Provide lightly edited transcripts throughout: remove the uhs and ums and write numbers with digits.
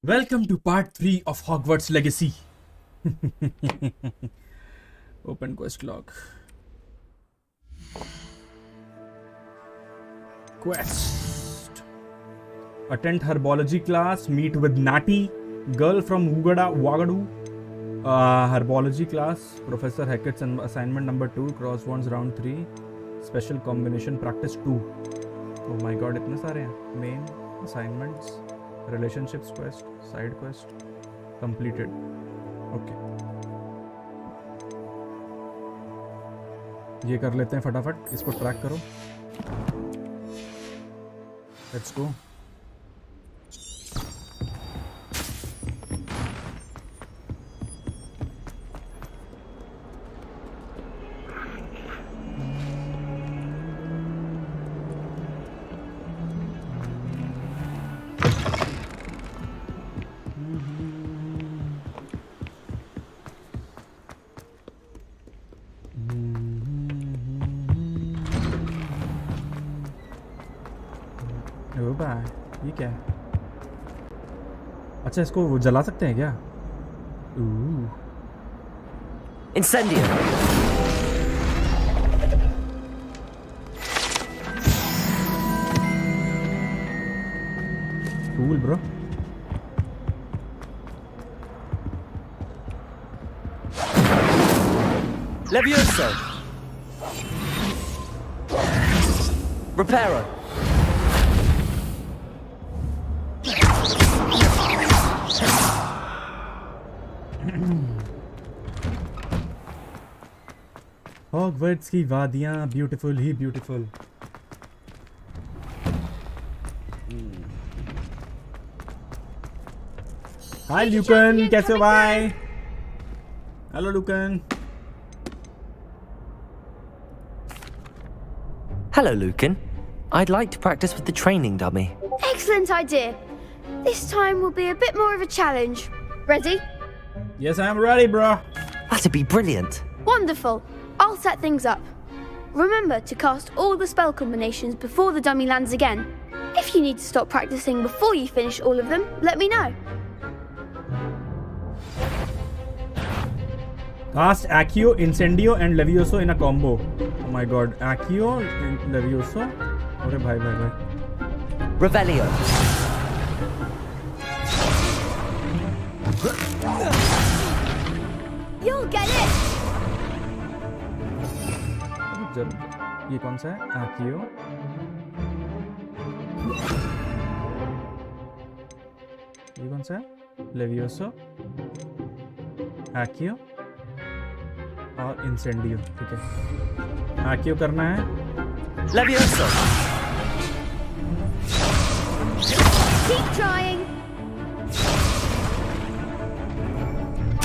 Welcome to part 3 of Hogwarts Legacy. Open quest log. Quest. Attend herbology class. Meet with Natty, girl from Wagadu. Herbology class. Professor Hackett's assignment number 2. Crosswords round 3. Special combination practice 2. Oh my god, इतने सारे हैं. Main assignments. Relationships quest, side quest, completed. Okay. ये कर लेते हैं फटाफट. इसको track करो. Let's go. ये क्या है? अच्छा, इसको वो जला सकते हैं क्या? Incendio. Cool, bro. Levioso. Reparo. Hogwarts की वादियां ब्यूटीफुल ही ब्यूटीफुल. हाय ल्यूकन, कैसे हो भाई? Hello ल्यूकन. Hello, Lucan. I'd like to practice with the training dummy. Excellent idea. This time will be a bit more of a challenge. Ready? Yes, I am ready, bro. That'd be brilliant. Wonderful. I'll set things up. Remember to cast all the spell combinations before the dummy lands again. If you need to stop practicing before you finish all of them, let me know. Cast Accio, Incendio and Levioso in a combo. Oh my god. Accio, Levioso. अरे भाई भाई भाई. Revelio. You'll get it. ये कौन सा है? Accio. ये कौन सा है? Levioso. Accio. और इंसेंडियो. ठीक है. Accio करना है. Levioso. Keep trying.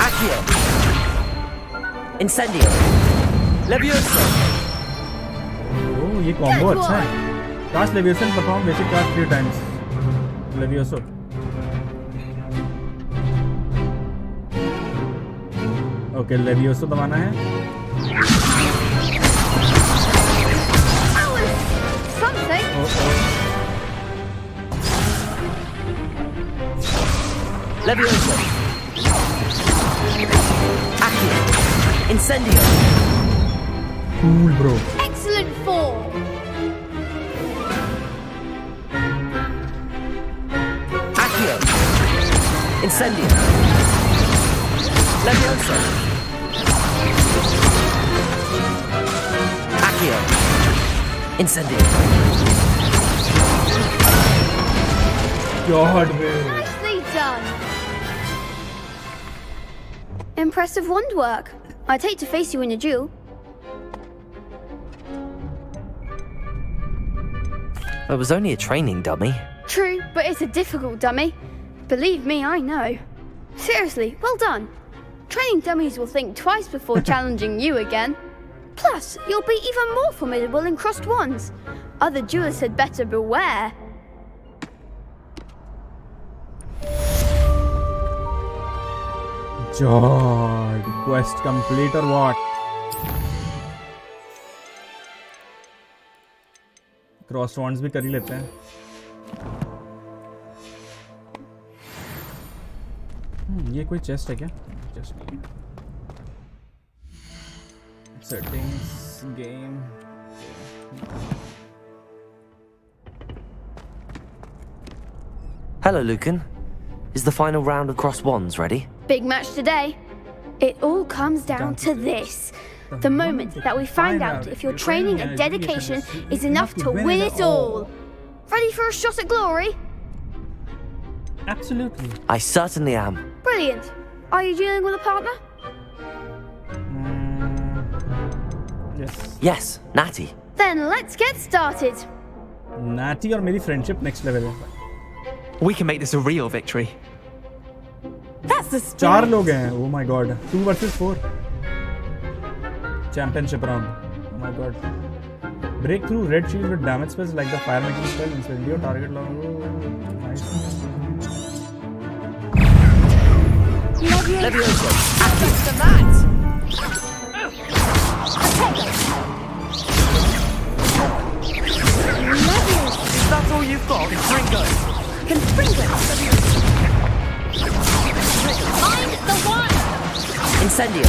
Accio. Incendio. Levioso. ओह, ये कॉम्बो अच्छा है. Cast Levioso and perform basic cast 3 times. Levioso. Okay, Levioso दबाना है. Something. Levioso. Accio. Incendio. Cool, bro. Excellent fall. Accio. Incendio. Levioso. Accio. Incendio. God, man. Nicely done. Impressive wand work. I'd hate to face you in a duel. It was only a training dummy. True, but it's a difficult dummy. Believe me, I know. Seriously, well done. Training dummies will think twice before challenging you again. Plus, you'll be even more formidable in crossed wands. Other duelists had better beware. God, quest complete or what? Cross wands भी कर ही लेते हैं. ये कोई chest है क्या? Chest नहीं है. Settings, game. Hello, Lucan. Is the final round of cross wands ready? Big match today. It all comes down to this. The moment that we find out if your training and dedication is enough to win it all. Ready for a shot at glory? Absolutely. I certainly am. Brilliant. Are you dealing with a partner? Yes. Yes, Natty. Then let's get started. Natty और मेरी friendship next level है. We can make this a real victory. That's the spirit. 4 लोग हैं. Oh my god. 2 versus 4. Championship round. Oh my god. Break through red shield with damage spells like the fire making spell. Incendio target long. Oh, nice. Levioso. After that. Is that all you've got? Confringo. Find the one. Incendio.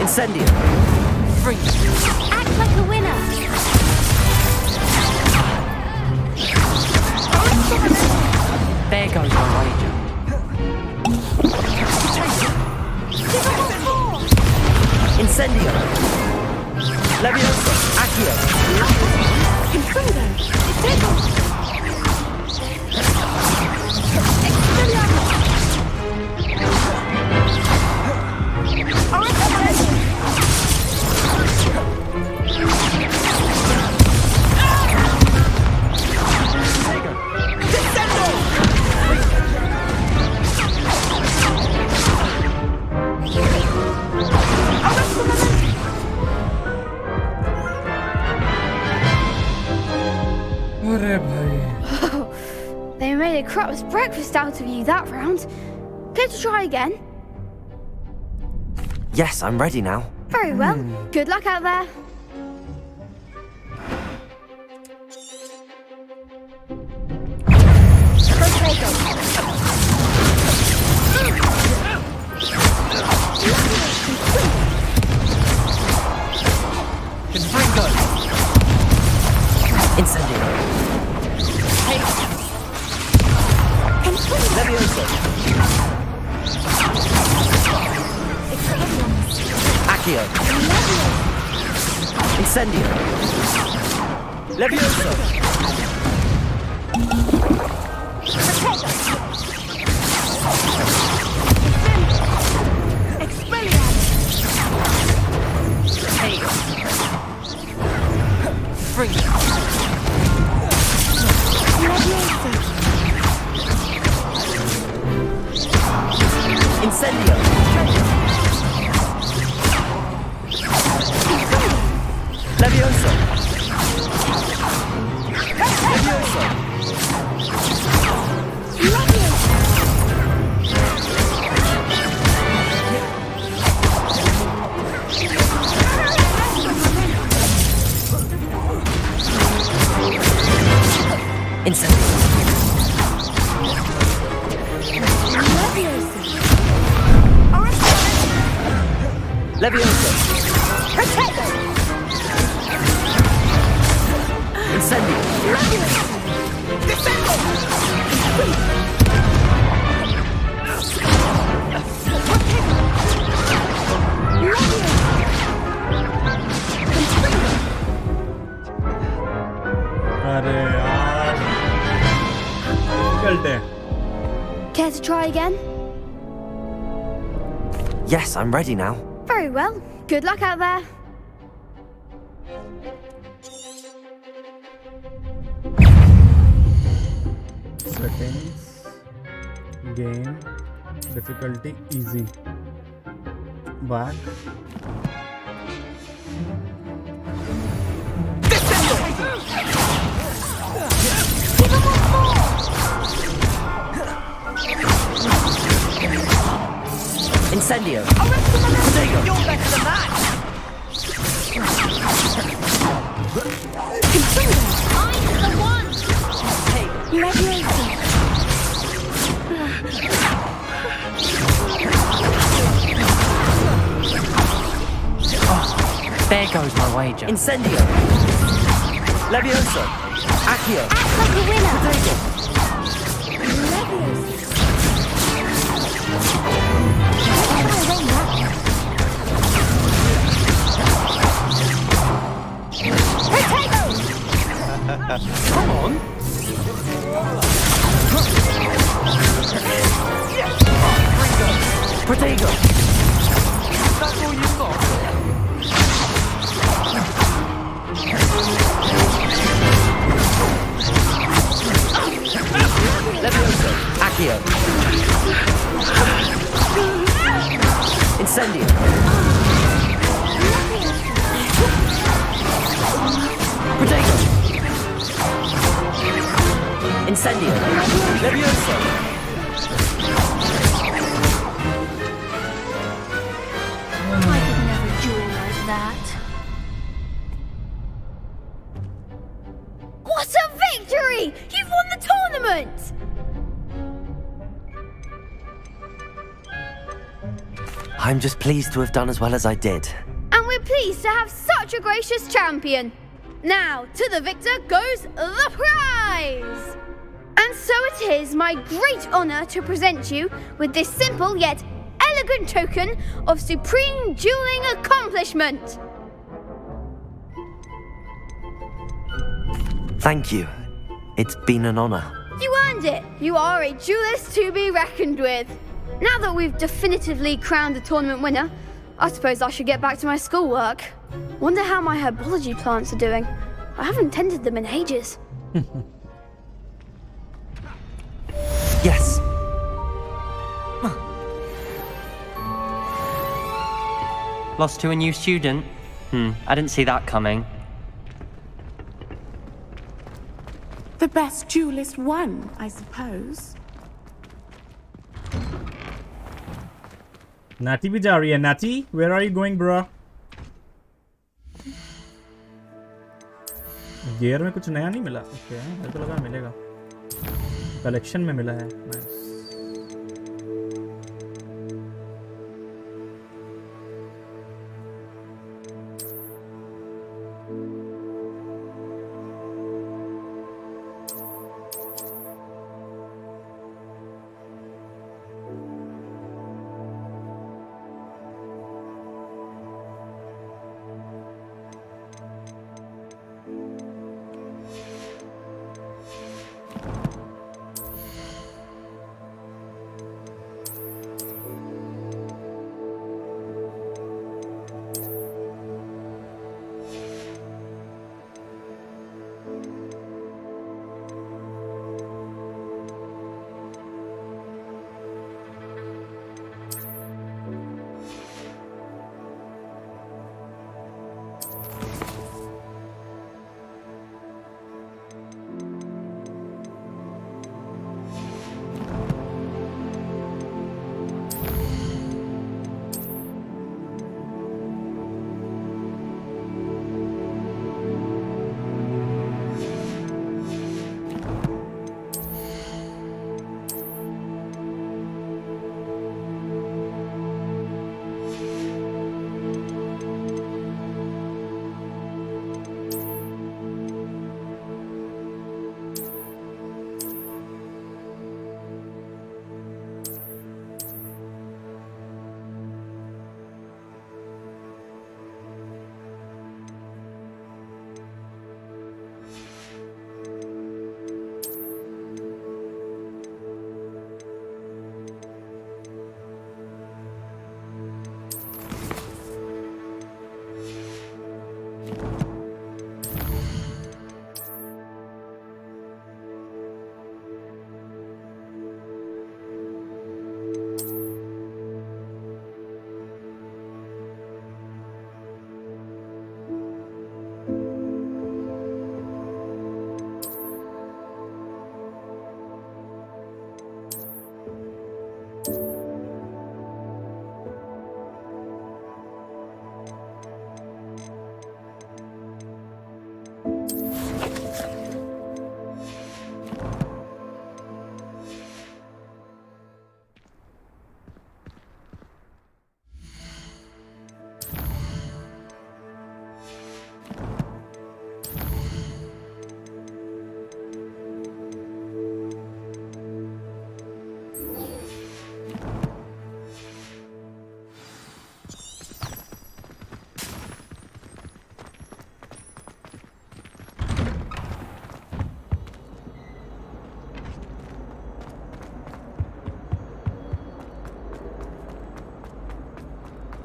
Incendio. Act like a winner. There goes my wager. Incendio. Levioso. Accio. अरे भाई. They made a crap's breakfast out of you that round. Care to try again? Yes, I'm ready now. Very well. Good luck out there. Confringo. Incendio. Levioso. Accio. Incendio. Levioso. Confringo. Incendio. Levioso. Levioso. Incendio. Levioso. Incendio. अरे यार. difficult है. Care to try again? Yes, I'm ready now. Very well. Good luck out there. Settings. Game. Difficulty easy. Back. Incendio. You're better than that! I'm the one! Leviosa. There goes my wager. Incendio. Leviosa. Accio. Act like a winner. Protego. Come on! Protego. That's all you've got? Leviosa. Accio. Incendio. Protego. Incendio. Leviosa. I could never duel like that. What a victory! You've won the tournament! I'm just pleased to have done as well as I did. And we're pleased to have such a gracious champion. Now, to the victor goes the prize! And so it is my great honour to present you with this simple yet elegant token of supreme dueling accomplishment. Thank you. It's been an honor. You earned it. You are a duelist to be reckoned with. Now that we've definitively crowned the tournament winner, I suppose I should get back to my schoolwork. Wonder how my herbology plants are doing. I haven't tended them in ages. Yes. Lost to a new student? I didn't see that coming. The best duelist won, I suppose. नाटी भी जा रही है. नाटी, where are you going, bro? Gear में कुछ नया नहीं मिला. Okay, मेरे को लगा मिलेगा. कलेक्शन में मिला है. Nice.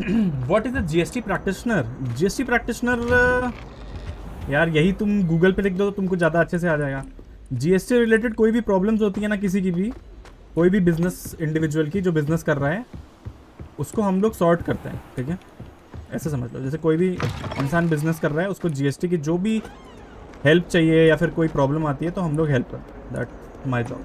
What is a GST practitioner? GST practitioner यार यही तुम गूगल पे लिख दो तो तुमको ज़्यादा अच्छे से आ जाएगा. GST रिलेटेड कोई भी प्रॉब्लम्स होती है ना किसी की भी, कोई भी बिजनेस इंडिविजुअल की जो बिजनेस कर रहा है उसको हम लोग सॉर्ट करते हैं. ठीक है, ऐसे समझ लो. जैसे कोई भी इंसान बिजनेस कर रहा है उसको GST की जो भी हेल्प चाहिए या फिर कोई प्रॉब्लम आती है तो हम लोग हेल्प करते हैं. That my job.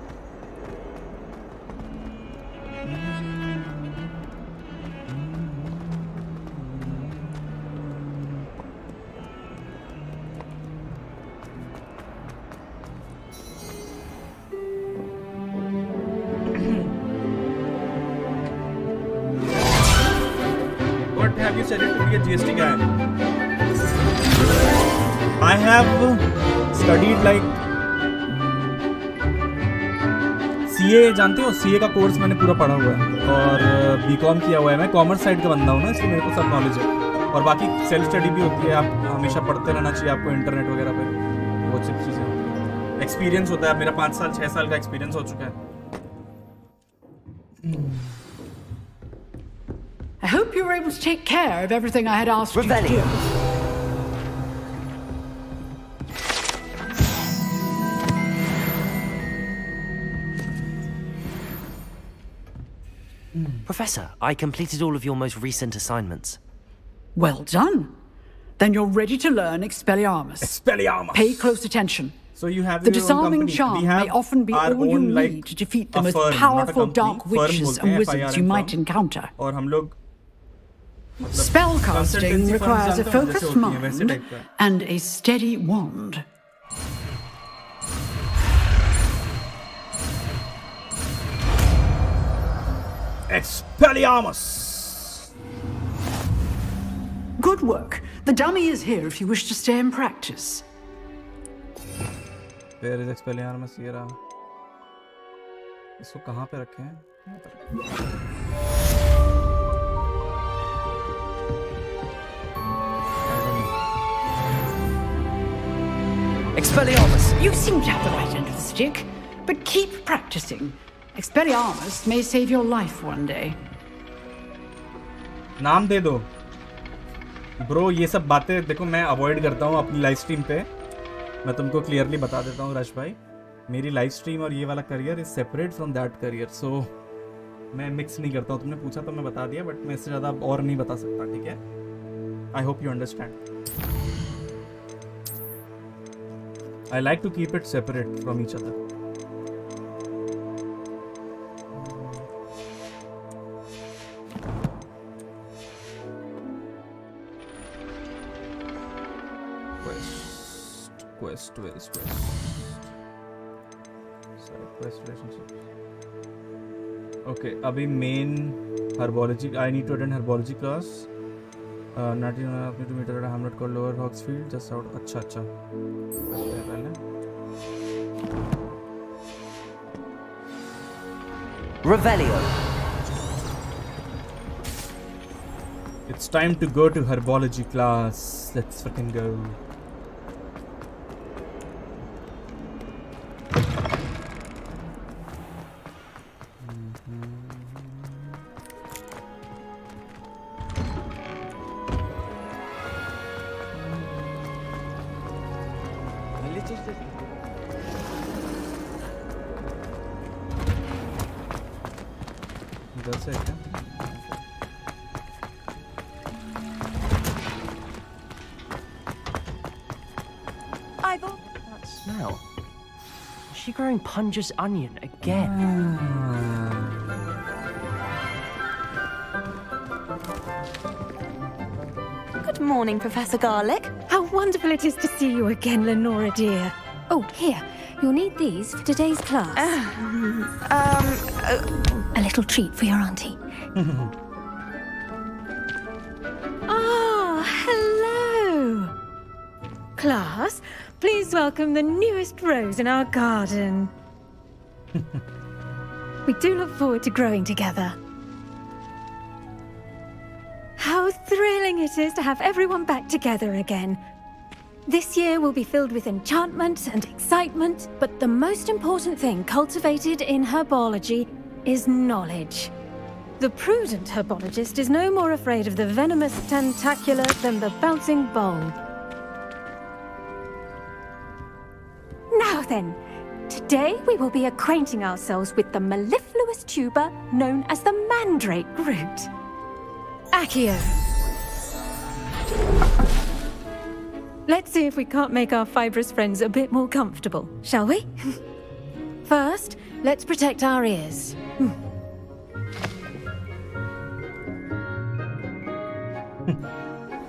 What have you studied to be a GST guy? I have studied like CA. जानते हो CA का कोर्स मैंने पूरा पढ़ा हुआ है और BCom किया हुआ है. मैं कॉमर्स साइड का बंदा हूँ ना, इसलिए मेरे को सब नॉलेज है. और बाकी सेल्फ स्टडी भी होती है. आप हमेशा पढ़ते रहना चाहिए आपको इंटरनेट वगैरह पे. बहुत सी चीज़ें होती हैं. एक्सपीरियंस होता है. मेरा 5 साल 6 साल का एक्सपीरियंस हो चुका है. I hope you were able to take care of everything I had asked you to do. Professor, I completed all of your most recent assignments. Well done. Then you're ready to learn Expelliarmus. Expelliarmus. Pay close attention. So you have The your own disarming company. charm We have may often be our all you own, need to defeat the a most firm, not a powerful company. dark Firm witches बोलते and हैं, wizards FIRM you might firm. encounter. और हम लोग Spellcasting consultancy requires firms a जानते हो, focused जैसे होती हैं, वैसे mind type का. and a steady wand. Expelliarmus. Good work. The dummy is here if you wish to stay and practice. Where is Expelliarmus? ये रहा. इसको कहाँ पे रखे हैं? यहाँ पे रखे हैं. Expelliarmus! You seem to have the right end of the stick, but keep practicing. Expelliarmus may save your life one day. नाम दे दो. ब्रो ये सब बातें देखो मैं अवॉइड करता हूँ अपनी लाइव स्ट्रीम पे. मैं तुमको क्लियरली बता देता हूँ रश भाई, मेरी लाइव स्ट्रीम और ये वाला career is separate from that career. So मैं मिक्स नहीं करता हूँ. तुमने पूछा तो मैं बता दिया, बट मैं इससे ज़्यादा और नहीं बता सकता. ठीक है, I hope you understand. I like to keep it separate from each other. Quest. Where is quest? Side quest relationships. Okay, अभी main herbology. I need to attend herbology class. Not even asked me to meet at a hamlet called Lower Hogsfield, just out. अच्छा. Revelio. It's time to go to herbology class. Let's fucking go. Smell. Is she growing Punja's onion again? Good morning, Professor Garlic. How wonderful it is to see you again, Lenora dear. Oh, here. You'll need these for today's class. A little treat for your auntie. Hello. Class, please welcome the newest rose in our garden. We do look forward to growing together. How thrilling it is to have everyone back together again. This year will be filled with enchantment and excitement, but the most important thing cultivated in herbology is knowledge. The prudent herbologist is no more afraid of the venomous tentacular than the bouncing bulb. Now then, today we will be acquainting ourselves with the mellifluous tuber known as the mandrake root. Accio. Let's see if we can't make our fibrous friends a bit more comfortable, shall we? First, let's protect our ears.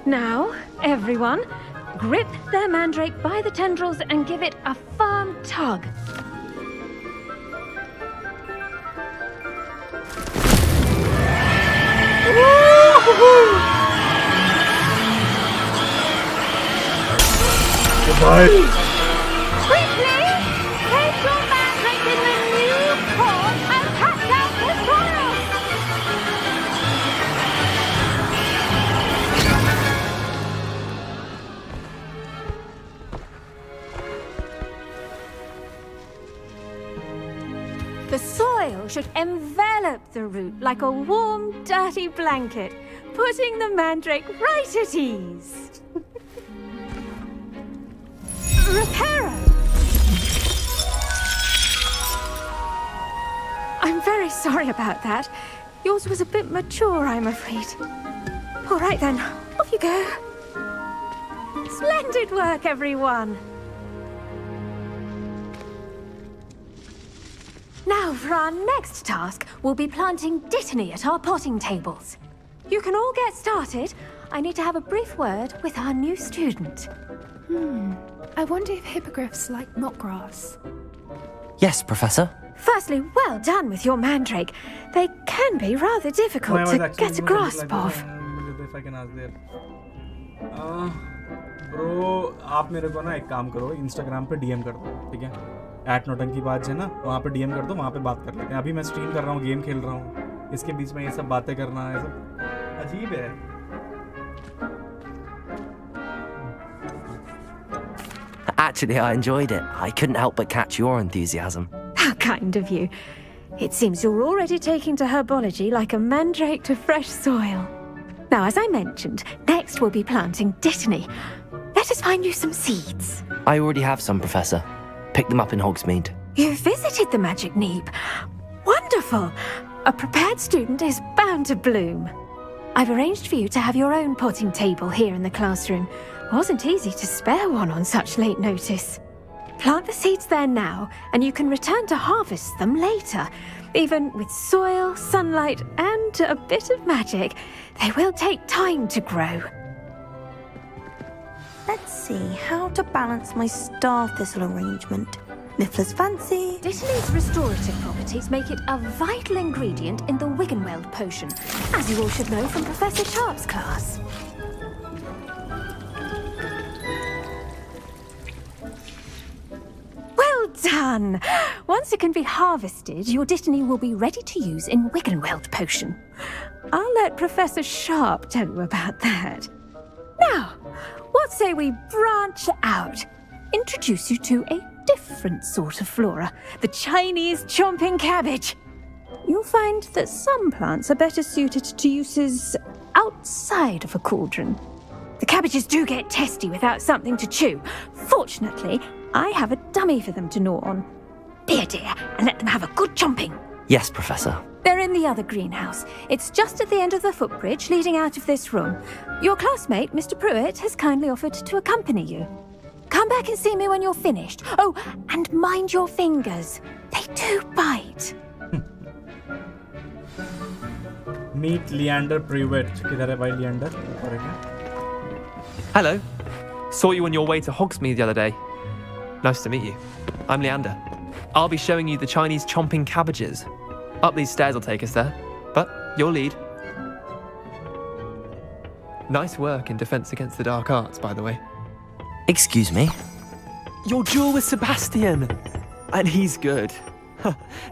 Now, everyone, grip their mandrake by the tendrils and give it a firm tug. Goodbye. Quickly! Take your mandrake in the new pot and cut out the soil! The soil should envelop the root like a warm, dirty blanket, putting the mandrake right at ease. Reparo! I'm very sorry about that. Yours was a bit mature, I'm afraid. All right then, off you go. Splendid work, everyone. Now, for our next task, we'll be planting dittany at our potting tables. You can all get started. I need to have a brief word with our new student. I wonder if hippogriffs like knotgrass. Yes, Professor. Firstly, well done with your mandrake. They can be rather difficult to get a grasp of. If I can ask there. Bro, आप मेरे को ना एक काम करो, Instagram पे DM कर दो, ठीक है? @नौटंकी बात है ना, वहाँ पे डीएम कर दो, वहाँ पे बात कर लेते हैं. अभी मैं स्ट्रीम कर रहा हूँ, गेम खेल रहा हूँ, इसके बीच में ये सब बातें करना है, सब अजीब है. Actually, I enjoyed it. I couldn't help but catch your enthusiasm. How kind of you. It seems you're already taking to herbology like a mandrake to fresh soil. Now, as I mentioned, next we'll be planting dittany. Let us find you some seeds. I already have some, Professor. Picked them up in Hogsmeade. You visited the Magic Neep. Wonderful. A prepared student is bound to bloom. I've arranged for you to have your own potting table here in the classroom. Wasn't easy to spare one on such late notice. Plant the seeds there now, and you can return to harvest them later. Even with soil, sunlight, and a bit of magic, they will take time to grow. Let's see how to balance my star thistle arrangement. Niffler's fancy. Dittany's restorative properties make it a vital ingredient in the Wiggenweld potion, as you all should know from Professor Sharp's class. Well done! Once it can be harvested, your dittany will be ready to use in Wiggenweld potion. I'll let Professor Sharp tell you about that. Now, what say we branch out? Introduce you to a different sort of flora, the Chinese chomping cabbage. You'll find that some plants are better suited to uses outside of a cauldron. The cabbages do get testy without something to chew. Fortunately, I have a dummy for them to gnaw on. Be a dear and let them have a good chomping. Yes, Professor. They're in the other greenhouse. It's just at the end of the footbridge leading out of this room. Your classmate, Mr. Pruitt, has kindly offered to accompany you. Come back and see me when you're finished. Oh, and mind your fingers. They do bite. Meet Leander Pruitt. किधर है भाई Leander? ऊपर है क्या? Hello. Saw you on your way to Hogsmeade the other day. Nice to meet you. I'm Leander. I'll be showing you the Chinese chomping cabbages. Up these stairs will take us there. But your lead. Nice work in Defense Against the Dark Arts, by the way. Excuse me? Your duel with Sebastian! And he's good.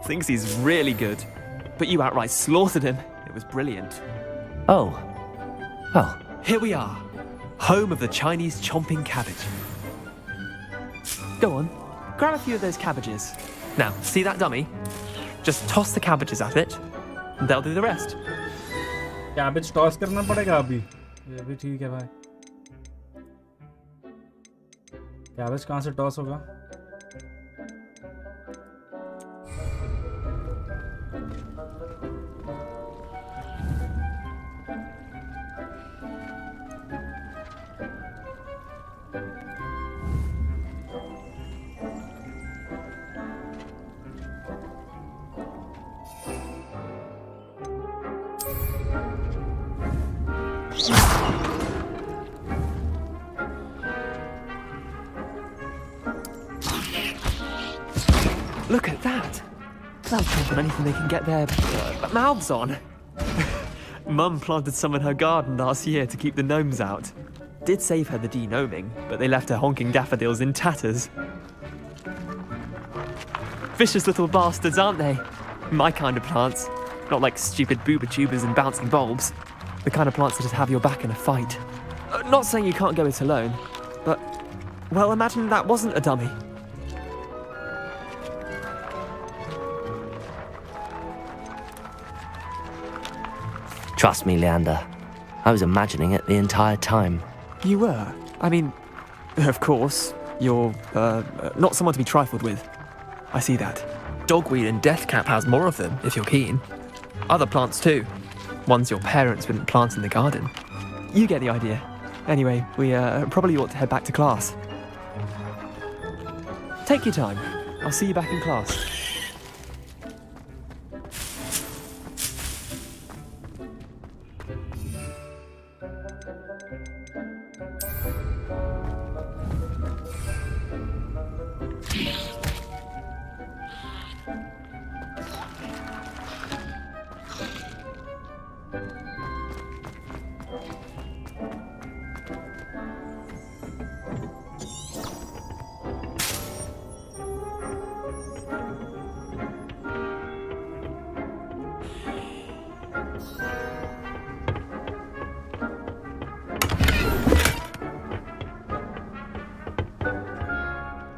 Thinks he's really good. But you outright slaughtered him. It was brilliant. Oh. Well. Here we are. Home of the Chinese chomping cabbage. Go on, grab a few of those cabbages. Now, see that dummy? Just toss the cabbages at it. They'll do the rest. Cabbage toss करना पड़ेगा अभी. ये भी ठीक है भाई. Cabbage कहाँ से टॉस होगा? Look at that. They'll jump on anything they can get their mouths on. Mum planted some in her garden last year to keep the gnomes out. Did save her the de-gnoming, but they left her honking daffodils in tatters. Vicious little bastards, aren't they? My kind of plants. Not like stupid booba tubers and bouncing bulbs. The kind of plants that just have your back in a fight. Not saying you can't go it alone, but, well, imagine that wasn't a dummy. Trust me, Leander. I was imagining it the entire time. You were? I mean, of course, you're, not someone to be trifled with. I see that. Dogweed and deathcap has more of them, if you're keen. Other plants too. Ones your parents wouldn't plant in the garden. You get the idea. Anyway, we, probably ought to head back to class. Take your time. I'll see you back in class.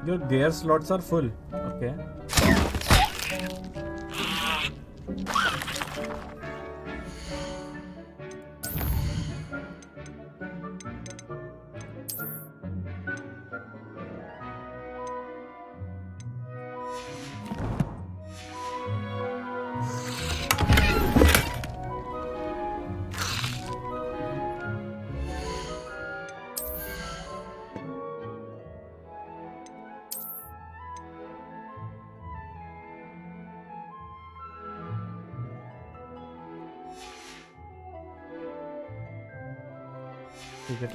Your gear slots are full. Okay. ठीक है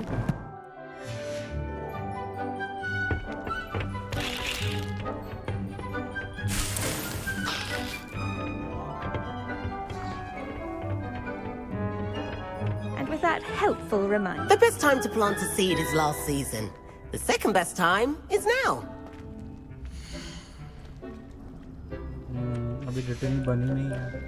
And with that helpful reminder. The best time to plant a seed is last season. The second best time is now. अभी return बनी नहीं है.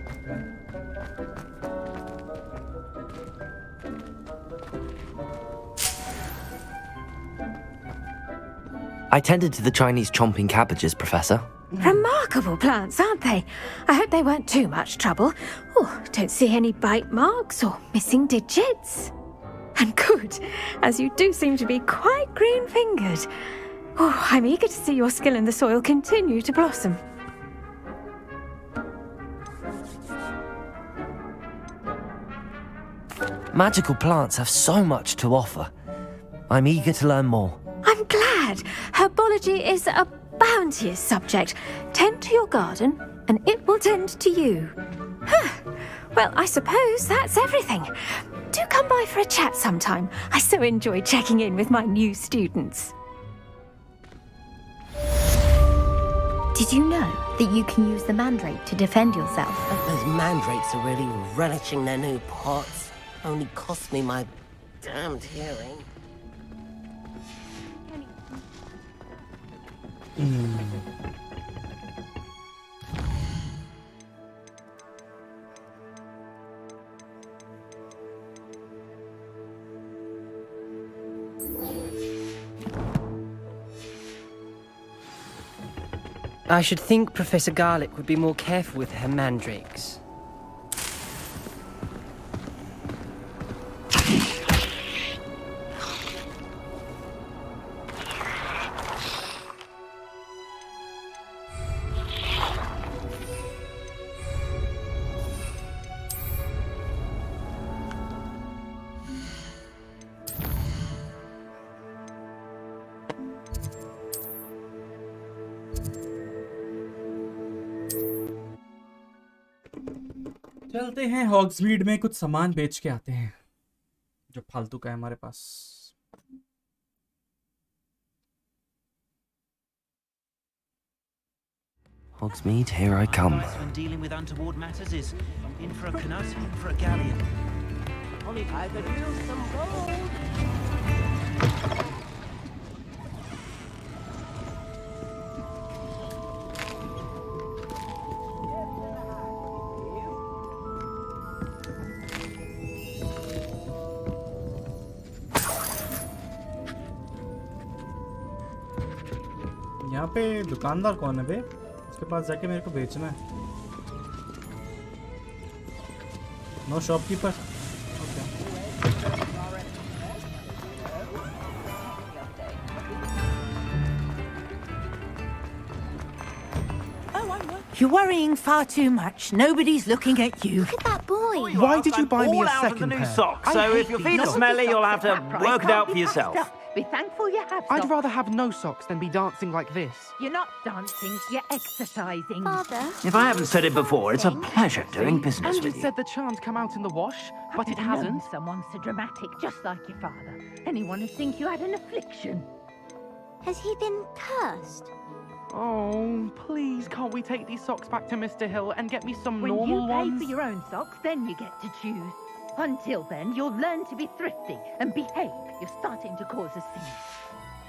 I tended to the Chinese chomping cabbages, Professor. Remarkable plants, aren't they? I hope they weren't too much trouble. Oh, don't see any bite marks or missing digits. And good, as you do seem to be quite green-fingered. Oh, I'm eager to see your skill in the soil continue to blossom. Magical plants have so much to offer. I'm eager to learn more. I'm glad. Herbology is a bounteous subject. Tend to your garden, and it will tend to you. Well, I suppose that's everything. Do come by for a chat sometime. I so enjoy checking in with my new students. Did you know that you can use the mandrake to defend yourself? Those mandrakes are really relishing their new pots. Only cost me my damned hearing. I should think Professor Garlick would be more careful with her mandrakes. चलते हैं हॉग्समीड में कुछ सामान बेच के आते हैं जो फालतू का है हमारे पास। Hogsmeade, here I come. When dealing with untoward matters is in for a canut, in for a galleon. Only I could use some gold. यहाँ पे दुकानदार कौन है बे? उसके पास जाके मेरे को बेचना है। No shopkeeper. You're worrying far too much. Nobody's looking at you. Look at that boy. Why did you buy me a second pair? Socks, so if your feet are smelly, you'll have to work it out for yourself. Be thankful you have I'd socks. rather have no socks than be dancing like this. You're not dancing, you're exercising. Father? If I haven't said it before, it's a pleasure doing business Andrew with you. said the charms come out in the wash, but it hasn't. Someone so dramatic, just like your father. Anyone would think you had an affliction. Has he been cursed? Oh, please, can't we take these socks back to Mr. Hill and get me some When normal you pay ones? for your own socks, then you get to choose. Until then, you'll learn to be thrifty and behave. You're starting to cause a scene.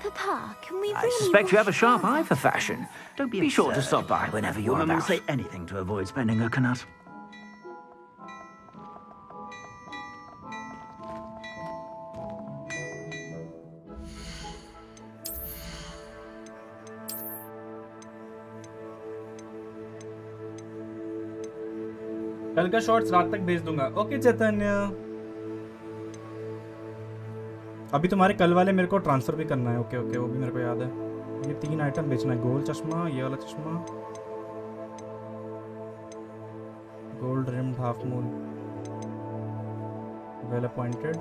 Papa, can we I really suspect you have a wash sharp our eye for fashion. Don't Be sure to stop by whenever you're Woman will about. say anything to avoid spending a canut. कल का shorts रात तक भेज दूंगा। Okay चैतन्य। अभी तुम्हारे कल वाले मेरे को ट्रांसफर भी करना है। ओके ओके, वो भी मेरे को याद है। ये 3 आइटम बेचना है। गोल चश्मा, ये वाला चश्मा, gold rimmed half moon, well appointed,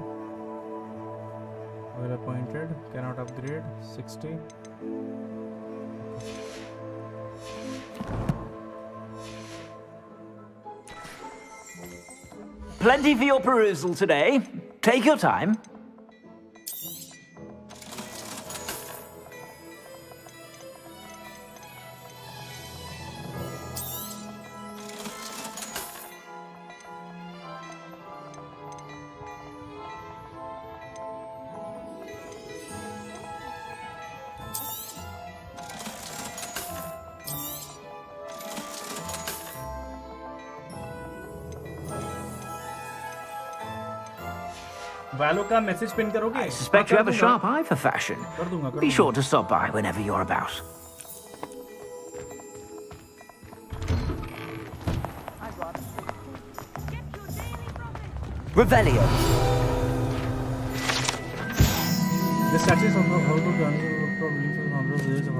can not upgrade 60। Plenty for your perusal today. Take your time. वैलो का मैसेज पिन करोगे? I suspect you have a sharp eye for fashion. कर दूंगा। Be sure to stop by whenever you're about. Revelio. The statues of how to release of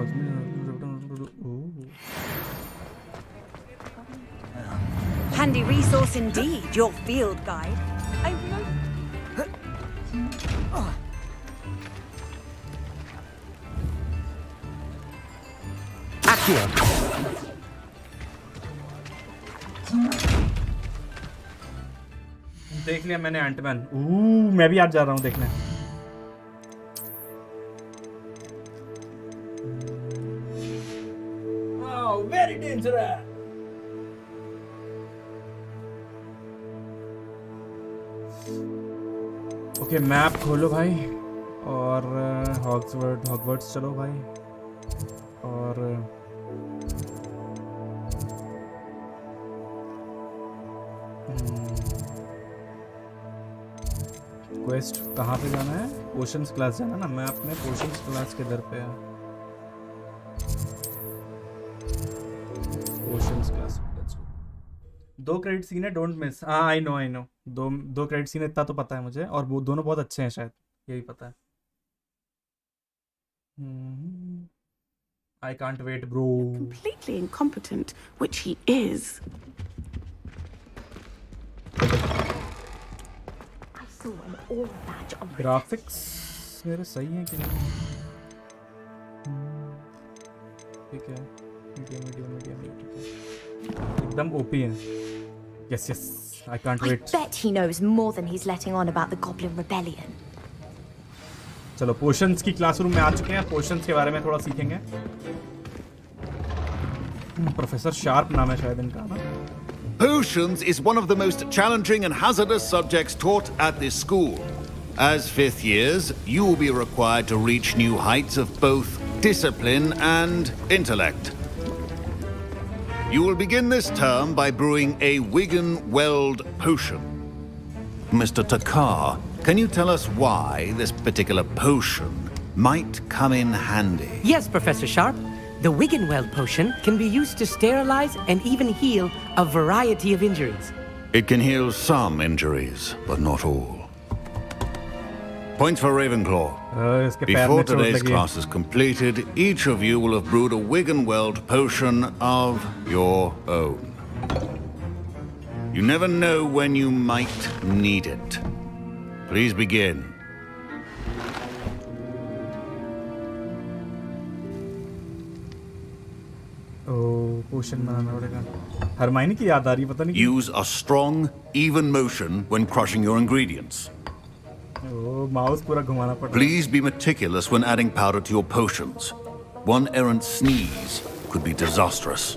Handy resource indeed, your field guide. देख लिया मैंने Ant-Man. मैं भी आज जा रहा हूँ देखने। Very dangerous. ओके मैप खोलो भाई और हॉगवर्ट्स चलो भाई और क्वेस्ट कहाँ पे जाना है? पोशंस क्लास जाना ना। मैं अपने पोशंस क्लास के दर पे है। Potions class. Let's go. 2 credit scene है, डोंट मिस। हाँ आई नो। दो क्रेडिट सीन इतना तो पता है मुझे, और वो दोनों बहुत अच्छे हैं, शायद यही पता है। I can't wait, bro. Completely incompetent, which he is. I saw an all badge on my graphics मेरे सही हैं कि नहीं? ठीक है, मीडियम ठीक है, एकदम ओपी है। Yes I can't I wait. bet he knows more than he's letting on about the Goblin Rebellion. चलो पोशंस की क्लासरूम में आ चुके हैं. पोशंस के बारे में थोड़ा सीखेंगे. प्रोफेसर शार्प नाम है शायद इनका ना. Potions is one of the most challenging and hazardous subjects taught at this school. As fifth years, you will be required to reach new heights of both discipline and intellect. You will begin this term by brewing a Wigan-Weld potion. Mr. Takar, can you tell us why this particular potion might come in handy? Yes, Professor Sharp. The Wigan-Weld potion can be used to sterilize and even heal a variety of injuries. It can heal some injuries, but not all. Points for Ravenclaw. Before today's class is completed, each of you will have brewed a Wigan-Weld potion of your own. You never know when you might need it. Please begin. पोशन बनाना पड़ेगा. Hermione की याद आ रही पता नहीं. Use a strong, even motion when crushing your ingredients. Mouse पूरा घुमाना पड़ता है. Please be meticulous when adding powder to your potions. One errant sneeze could be disastrous.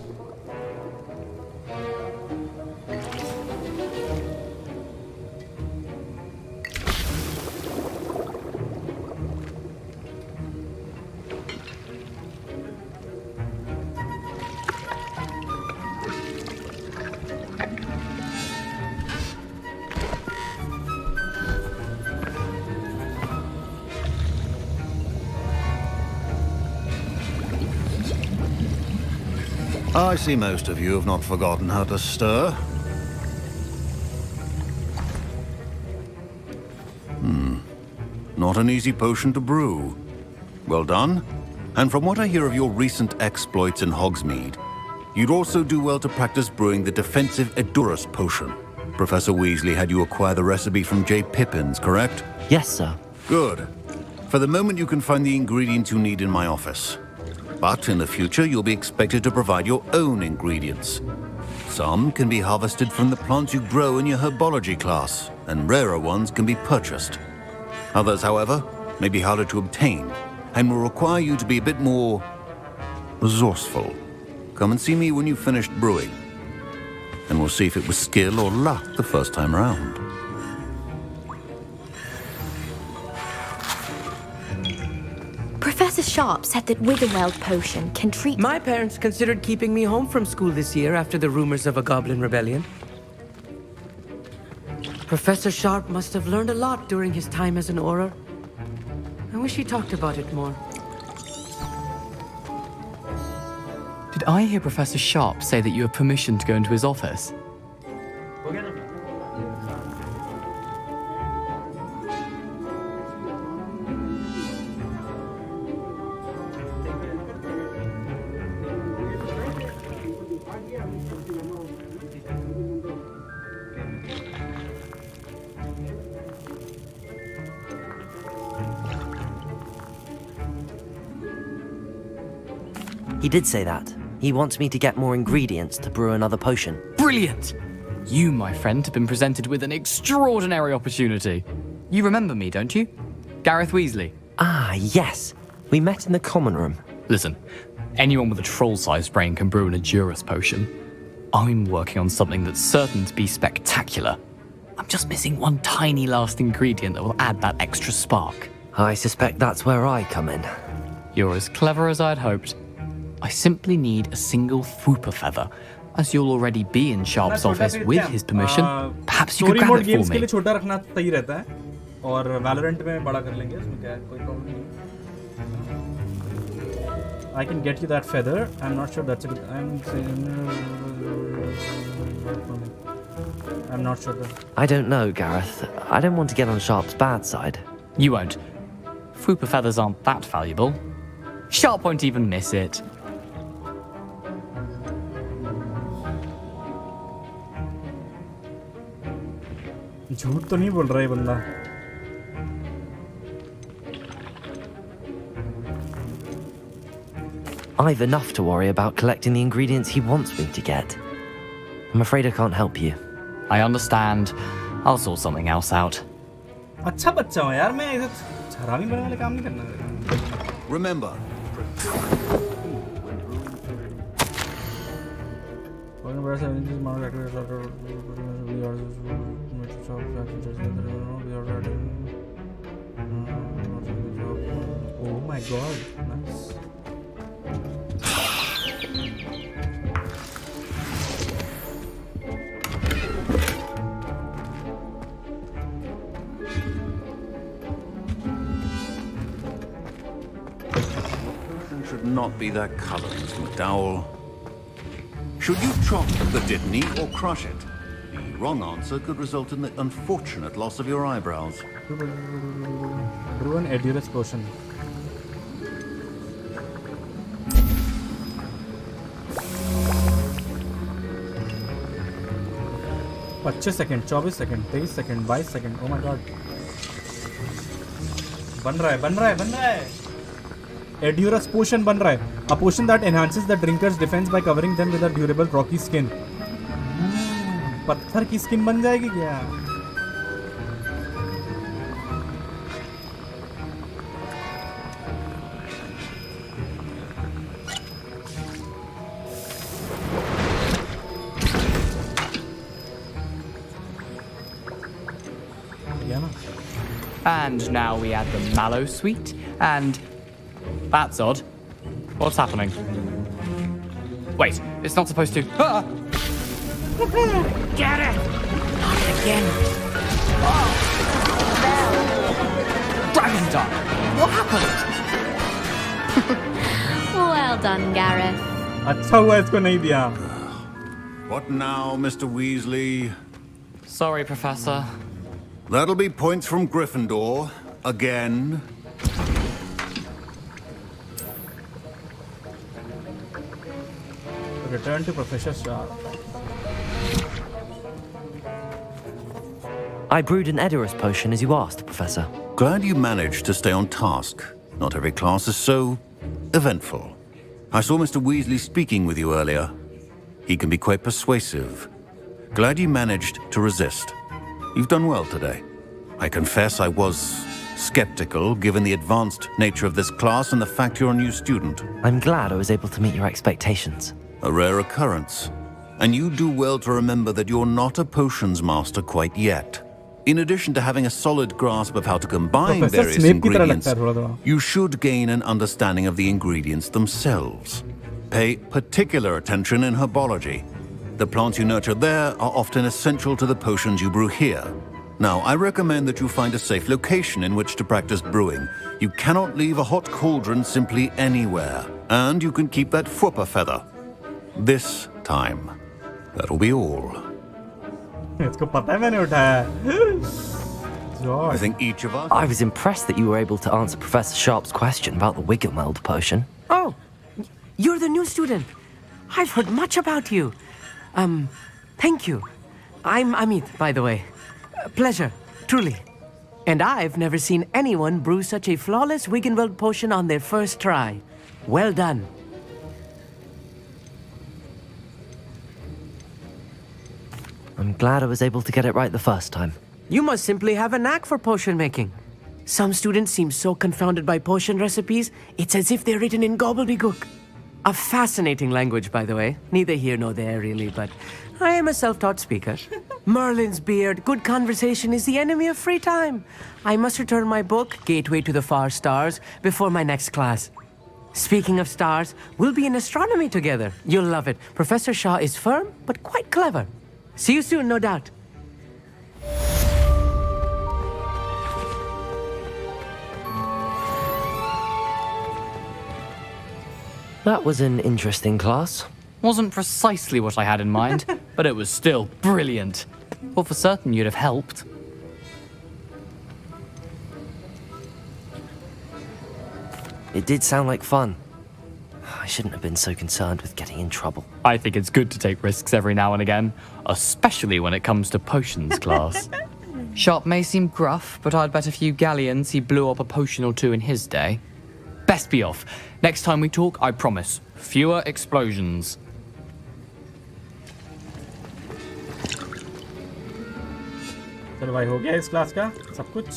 I see most of you have not forgotten how to stir. Not an easy potion to brew. Well done. And from what I hear of your recent exploits in Hogsmeade, you'd also do well to practice brewing the defensive Edurus potion. Professor Weasley had you acquire the recipe from J. Pippin's, correct? Yes, sir. Good. For the moment, you can find the ingredients you need in my office. But in the future, you'll be expected to provide your own ingredients. Some can be harvested from the plants you grow in your herbology class, and rarer ones can be purchased. Others, however, may be harder to obtain, and will require you to be a bit more resourceful. Come and see me when you've finished brewing, and we'll see if it was skill or luck the first time round. Professor Sharp said that Wigan-Weld potion can treat... My parents considered keeping me home from school this year after the rumors of a Goblin Rebellion. Professor Sharp must have learned a lot during his time as an Auror. I wish he talked about it more. Did I hear Professor Sharp say that you have permission to go into his office? He did say that. He wants me to get more ingredients to brew another potion. Brilliant! You, my friend, have been presented with an extraordinary opportunity. You remember me, don't you? Gareth Weasley. Ah, yes. We met in the common room. Listen, anyone with a troll-sized brain can brew an Edurus potion. I'm working on something that's certain to be spectacular. I'm just missing one tiny last ingredient that will add that extra spark. I suspect that's where I come in. You're as clever as I'd hoped. I simply need a single Fwooper feather. As you'll already be in Sharp's office with his permission, perhaps you could grab it for games me. के लिए छोटा रखना सही रहता है और Valorant में बड़ा कर लेंगे उसमें क्या है कोई प्रॉब्लम नहीं. I can get you that feather. I'm not sure that's a good. I'm not sure that. I don't know, Gareth. I don't want to get on Sharp's bad side. You won't. Fwooper feathers aren't that valuable. Sharp won't even miss it. झूठ तो नहीं बोल रहा है बंदा. I've enough to worry about collecting the ingredients he wants me to get. I'm afraid I can't help you. I understand. I'll sort something else out. अच्छा बच्चा हूँ यार मैं इधर हरामी बनने वाले काम नहीं करना. Remember. Oh my god, nice. Should not be that color, Mr. McDowell. Should you chop the Dittany or crush it? The wrong answer could result in the unfortunate loss of your eyebrows. Brew an Edurus potion. $25 second, 24 second, 23 second, 22 second. Oh my god. बन रहा है. Edurus potion बन रहा है. A potion that enhances the drinker's defense by covering them with a durable rocky skin. पत्थर की skin बन जाएगी क्या? And now we add the mallow sweet, and that's odd. What's happening? Wait, it's not supposed to. Ah! Get it! Not again. Dragon Dart! What happened? Well done, Gareth. अच्छा हुआ इसको नहीं दिया. What now, Mr. Weasley? Sorry, Professor. That'll be points from Gryffindor. Again. Return to Professor Sharp. I brewed an Edurus potion as you asked, Professor. Glad you managed to stay on task. Not every class is so eventful. I saw Mr. Weasley speaking with you earlier. He can be quite persuasive. Glad you managed to resist. You've done well today. I confess I was skeptical given the advanced nature of this class and the fact you're a new student. I'm glad I was able to meet your expectations. A rare occurrence. And you do well to remember that you're not a potions master quite yet. In addition to having a solid grasp of how to combine various ingredients, you should gain an understanding of the ingredients themselves. Pay particular attention in herbology. The plants you nurture there are often essential to the potions you brew here. Now, I recommend that you find a safe location in which to practice brewing. You cannot leave a hot cauldron simply anywhere. And you can keep that Fwooper feather. This time. That'll be all. इसको पता है मैंने उठाया. I think each of us... I was impressed that you were able to answer Professor Sharp's question about the Wiggenweld potion. Oh, you're the new student. I've heard much about you. Thank you. I'm Amit, by the way. Pleasure, truly. And I've never seen anyone brew such a flawless Wiggenweld potion on their first try. Well done. I'm glad I was able to get it right the first time. You must simply have a knack for potion making. Some students seem so confounded by potion recipes, it's as if they're written in gobbledygook. A fascinating language, by the way. Neither here nor there, really, but I am a self-taught speaker. Merlin's beard, good conversation is the enemy of free time. I must return my book, Gateway to the Far Stars, before my next class. Speaking of stars, we'll be in astronomy together. You'll love it. Professor Shah is firm, but quite clever. See you soon, no doubt. That was an interesting class. Wasn't precisely what I had in mind, but it was still brilliant. Well, for certain you'd have helped. It did sound like fun. I shouldn't have been so concerned with getting in trouble. I think it's good to take risks every now and again, especially when it comes to potions class. Sharp may seem gruff, but I'd bet a few galleons he blew up a potion or two in his day. Best be off. Next time we talk, I promise, fewer explosions. चलो भाई, हो गया इस class का सब कुछ.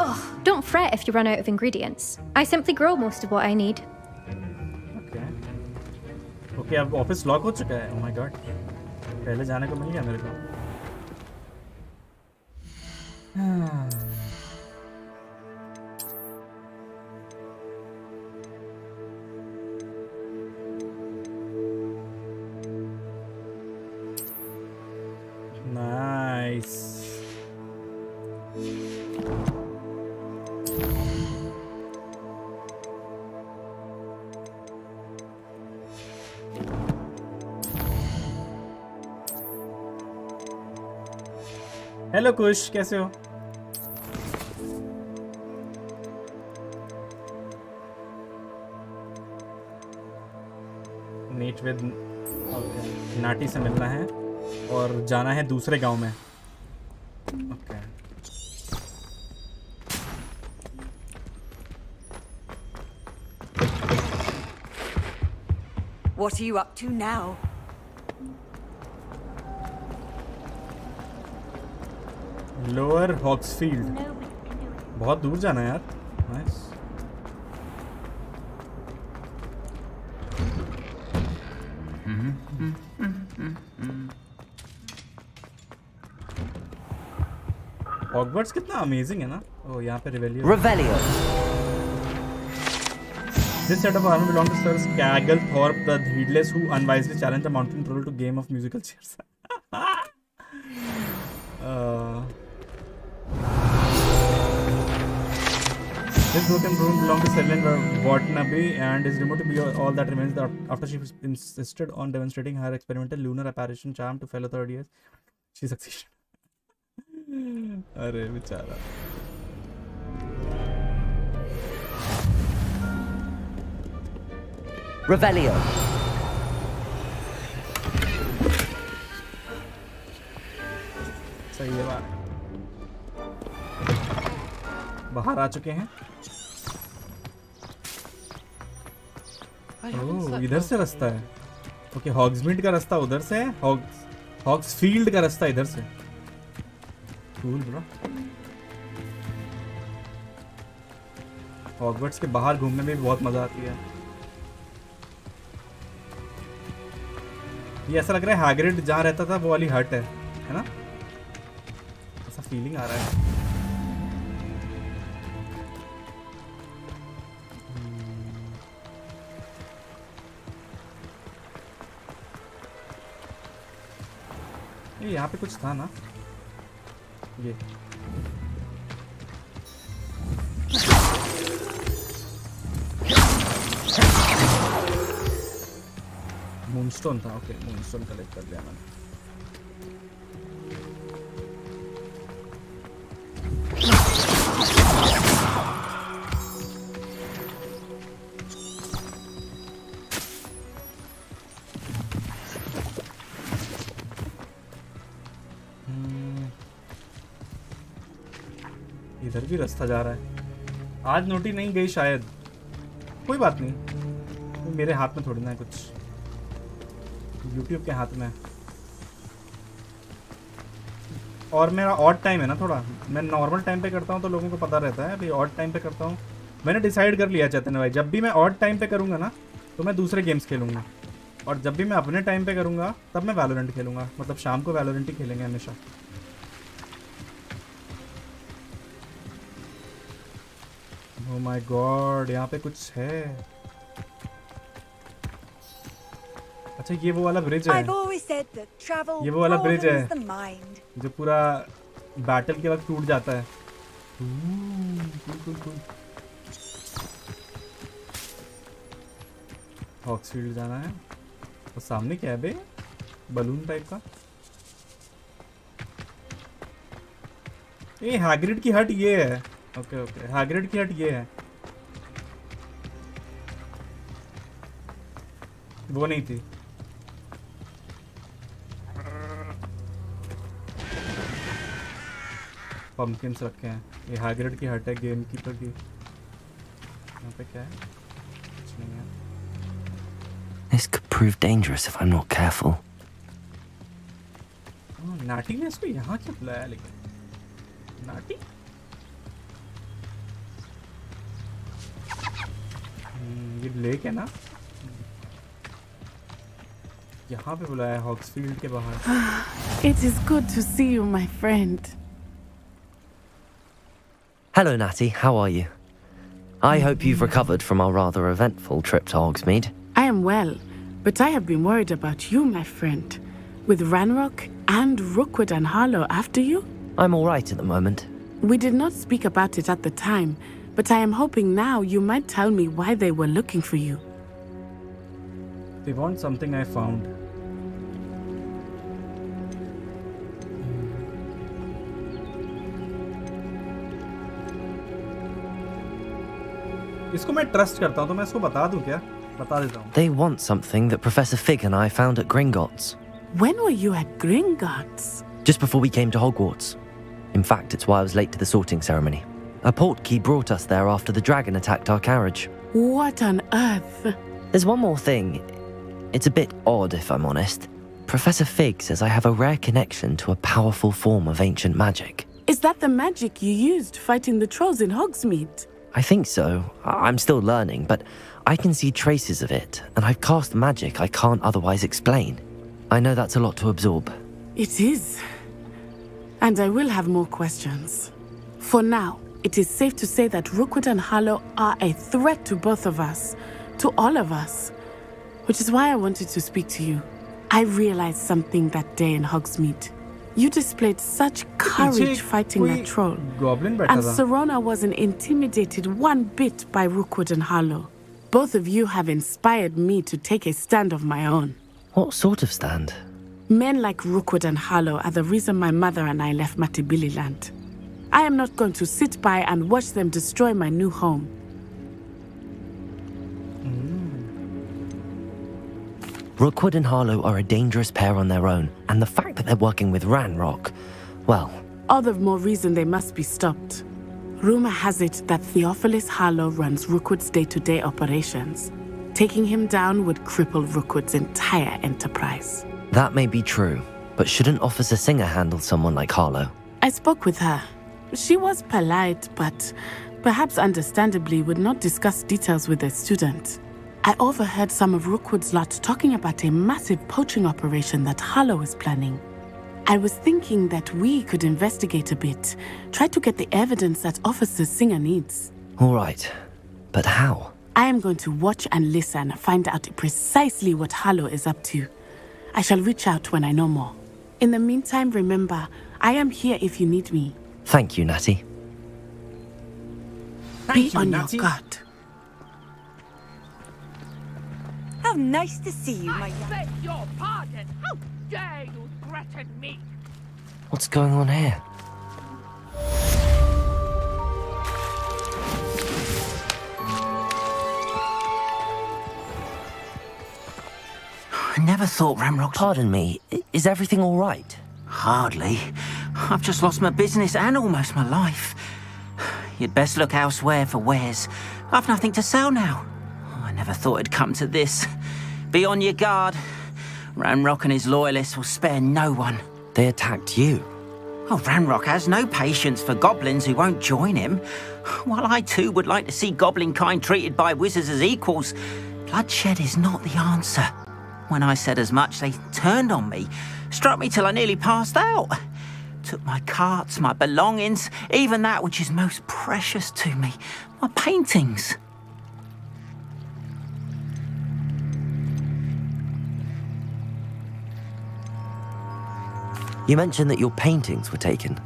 Oh, don't fret if you run out of ingredients. I simply grow most of what I need. Okay, अब office lock हो चुका है. ओह माय गॉड, पहले जाने को मिल गया मेरे को. नाइस. हेलो कुश, कैसे हो? मीट विद नाटी से मिलना है और जाना है दूसरे गांव में. Okay. What are you up to now? Lower Hawksfield. बहुत दूर जाना है यार. नाइस. हॉगवर्ट्स कितना अमेजिंग है ना. ओ, यहाँ पे रिवेलियो. This set of armor belongs to Sir Skagglethorpe the Headless, who unwisely challenged a mountain troll to game of musical chairs. This broken broom belonged to Selene Watanabe and is removed to be all that remains after she insisted on demonstrating her experimental lunar apparition charm to fellow third years. She succeeded. अरे बेचारा. Revelio. सही है बात. बाहर आ चुके हैं. ओह, इधर से रास्ता है. ओके, हॉग्समीड का रास्ता उधर से है. हॉग्सफील्ड का रास्ता इधर से. Cool bro. हॉगवर्ट्स के बाहर घूमने में भी बहुत मजा आती है. ये ऐसा लग रहा है हैग्रिड जहाँ रहता था वो वाली हट है ना. ऐसा फीलिंग आ रहा है. ये यहाँ पे कुछ था ना. ये मूनस्टोन था. ओके, मूनस्टोन कलेक्ट कर लिया मैंने. इधर भी रास्ता जा रहा है. आज नोटी नहीं गई शायद. कोई बात नहीं, मेरे हाथ में थोड़ी ना है कुछ. YouTube के हाथ में. और मेरा ऑड टाइम है ना थोड़ा. मैं नॉर्मल टाइम पे करता हूँ तो लोगों को पता रहता है. अभी ऑड टाइम पे करता हूँ. मैंने डिसाइड कर लिया चैतन्य भाई, जब भी मैं ऑड टाइम पे करूँगा ना तो मैं दूसरे गेम्स खेलूँगा, और जब भी मैं अपने टाइम पे करूँगा तब मैं वैलोरेंट खेलूँगा. मतलब शाम को वैलोरेंट ही खेलेंगे हमेशा. ओह माय गॉड, यहाँ पे कुछ है. अच्छा, ये वो वाला ब्रिज है. ये वो वाला ब्रिज है जो पूरा बैटल के वक्त टूट जाता है. हॉक्सफील्ड जाना है. और सामने क्या है बे? बलून टाइप का. ये हैग्रिड की हट ये है. ओके ओके, हैग्रिड की हट ये है. वो नहीं थी. पंपकिन्स रखे हैं. ये हैग्रिड की हट है, गेम कीपर की. यहाँ पे क्या है? कुछ नहीं है. This could prove dangerous if I'm not careful. नाटी ने इसको यहाँ क्यों बुलाया लेकिन नाटी ये लेक है ना यहाँ पे बुलाया हॉक्सफील्ड के बाहर It is good to see you, my friend. Hello, Natty. How are you? I hope you've recovered from our rather eventful trip to Hogsmeade. I am well, but I have been worried about you, my friend. With Ranrock and Rookwood and Harlow after you? I'm all right at the moment. We did not speak about it at the time, but I am hoping now you might tell me why they were looking for you. They want something I found. इसको मैं trust करता हूँ तो मैं इसको बता दूँ क्या? बता देता हूँ. They want something that Professor Fig and I found at Gringotts. When were you at Gringotts? Just before we came to Hogwarts. In fact, it's why I was late to the sorting ceremony. A portkey brought us there after the dragon attacked our carriage. What on earth? There's one more thing. It's a bit odd, if I'm honest. Professor Fig says I have a rare connection to a powerful form of ancient magic. Is that the magic you used fighting the trolls in Hogsmeade? I think so. I'm still learning, but I can see traces of it, and I've cast magic I can't otherwise explain. I know that's a lot to absorb. It is. And I will have more questions. For now, it is safe to say that Rookwood and Harlow are a threat to both of us, to all of us. Which is why I wanted to speak to you. I realized something that day in Hogsmeade. You displayed such courage fighting that troll. And Serona wasn't intimidated one bit by Rookwood and Harlow. Both of you have inspired me to take a stand of my own. What sort of stand? Men like Rookwood and Harlow are the reason my mother and I left Matibili land. I am not going to sit by and watch them destroy my new home. Rookwood and Harlow are a dangerous pair on their own, and the fact that they're working with Ranrock, well... All the more reason they must be stopped. Rumor has it that Theophilus Harlow runs Rookwood's day-to-day operations. Taking him down would cripple Rookwood's entire enterprise. That may be true, but shouldn't Officer Singer handle someone like Harlow? I spoke with her. She was polite, but perhaps understandably would not discuss details with a student. I overheard some of Rookwood's lot talking about a massive poaching operation that Harlow is planning. I was thinking that we could investigate a bit, try to get the evidence that Officer Singer needs. All right, but how? I am going to watch and listen, find out precisely what Harlow is up to. I shall reach out when I know more. In the meantime, remember, I am here if you need me. Thank you, Natty. Be on your guard. How nice to see you, my young... I beg your pardon! How dare you threaten me? What's going on here? I never thought Ranrock... Pardon me, is everything all right? Hardly. I've just lost my business and almost my life. You'd best look elsewhere for wares. I've nothing to sell now. I never thought it'd come to this. Be on your guard. Ranrock and his loyalists will spare no one. They attacked you? Oh, Ranrock has no patience for goblins who won't join him. While I too would like to see goblin kind treated by wizards as equals, bloodshed is not the answer. When I said as much, they turned on me, struck me till I nearly passed out. Took my carts, my belongings, even that which is most precious to me, my paintings. You mentioned that your paintings were taken.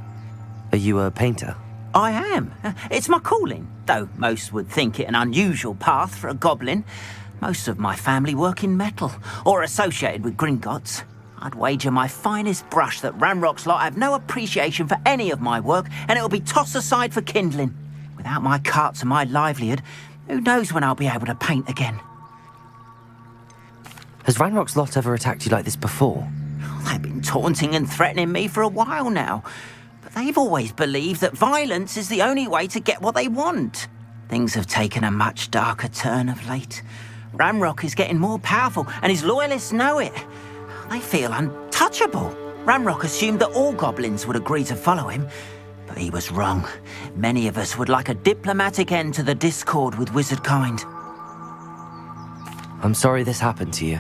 Are you a painter? I am. It's my calling, though most would think it an unusual path for a goblin. Most of my family work in metal, or associated with Gringotts. I'd wager my finest brush that Ranrock's lot have no appreciation for any of my work, and it'll be tossed aside for kindling. Without my carts and my livelihood, who knows when I'll be able to paint again? Has Ranrock's lot ever attacked you like this before? They've been taunting and threatening me for a while now, but they've always believed that violence is the only way to get what they want. Things have taken a much darker turn of late. Ranrock is getting more powerful, and his loyalists know it. They feel untouchable. Ranrock assumed that all goblins would agree to follow him, but he was wrong. Many of us would like a diplomatic end to the discord with wizard kind. I'm sorry this happened to you.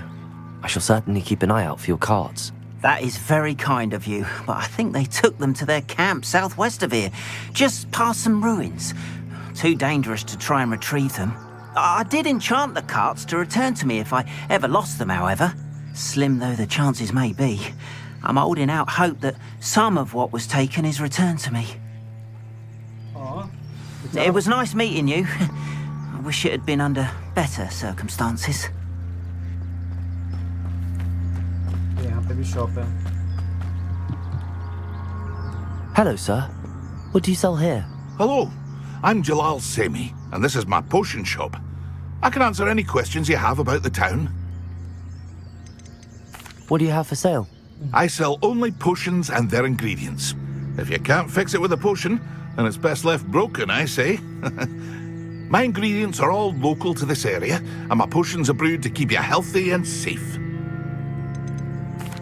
I shall certainly keep an eye out for your cards. That is very kind of you, but I think they took them to their camp southwest of here, just past some ruins. Too dangerous to try and retrieve them. I did enchant the carts to return to me if I ever lost them, however. Slim though the chances may be, I'm holding out hope that some of what was taken is returned to me. It was nice meeting you. I wish it had been under better circumstances. यहाँ पे भी shop है. Hello, sir. What do you sell here? Hello, I'm Jalal Semi, and this is my potion shop. I can answer any questions you have about the town. What do you have for sale? I sell only potions and their ingredients. If you can't fix it with a potion, then it's best left broken, I say. My ingredients are all local to this area, and my potions are brewed to keep you healthy and safe.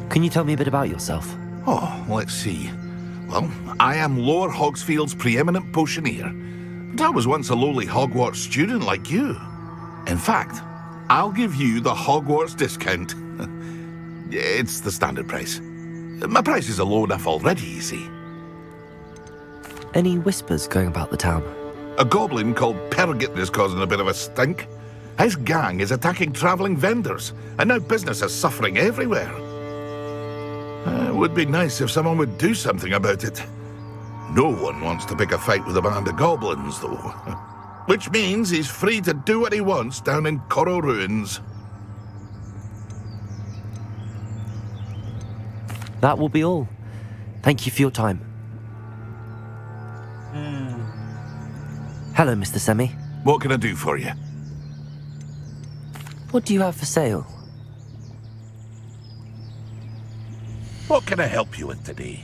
Can you tell me a bit about yourself? Oh, let's see. Well, I am Lower Hogsfield's preeminent potioneer, but I was once a lowly Hogwarts student like you. In fact, I'll give you the Hogwarts discount. It's the standard price. My prices are low enough already, you see. Any whispers going about the town? A goblin called Pergit is causing a bit of a stink. His gang is attacking travelling vendors, and now business is suffering everywhere. It would be nice if someone would do something about it. No one wants to pick a fight with a band of goblins, though. Which means he's free to do what he wants down in Coral Ruins. That will be all. Thank you for your time. Hello, Mr. Semi. What can I do for you? What do you have for sale? What can I help you with today?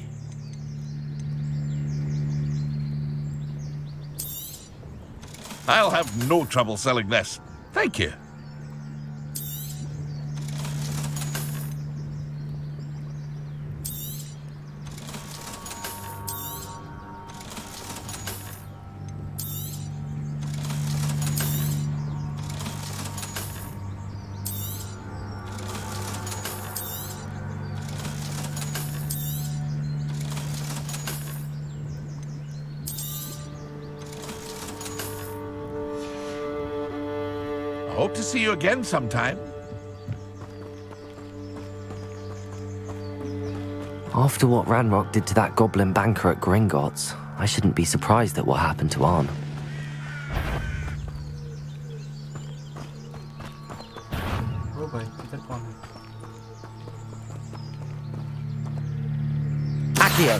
I'll have no trouble selling this. Thank you. Hope to see you again sometime. After what Ranrock did to that goblin banker at Gringotts, I shouldn't be surprised at what happened to Arn. ओ भाई इधर कौन है? Accio!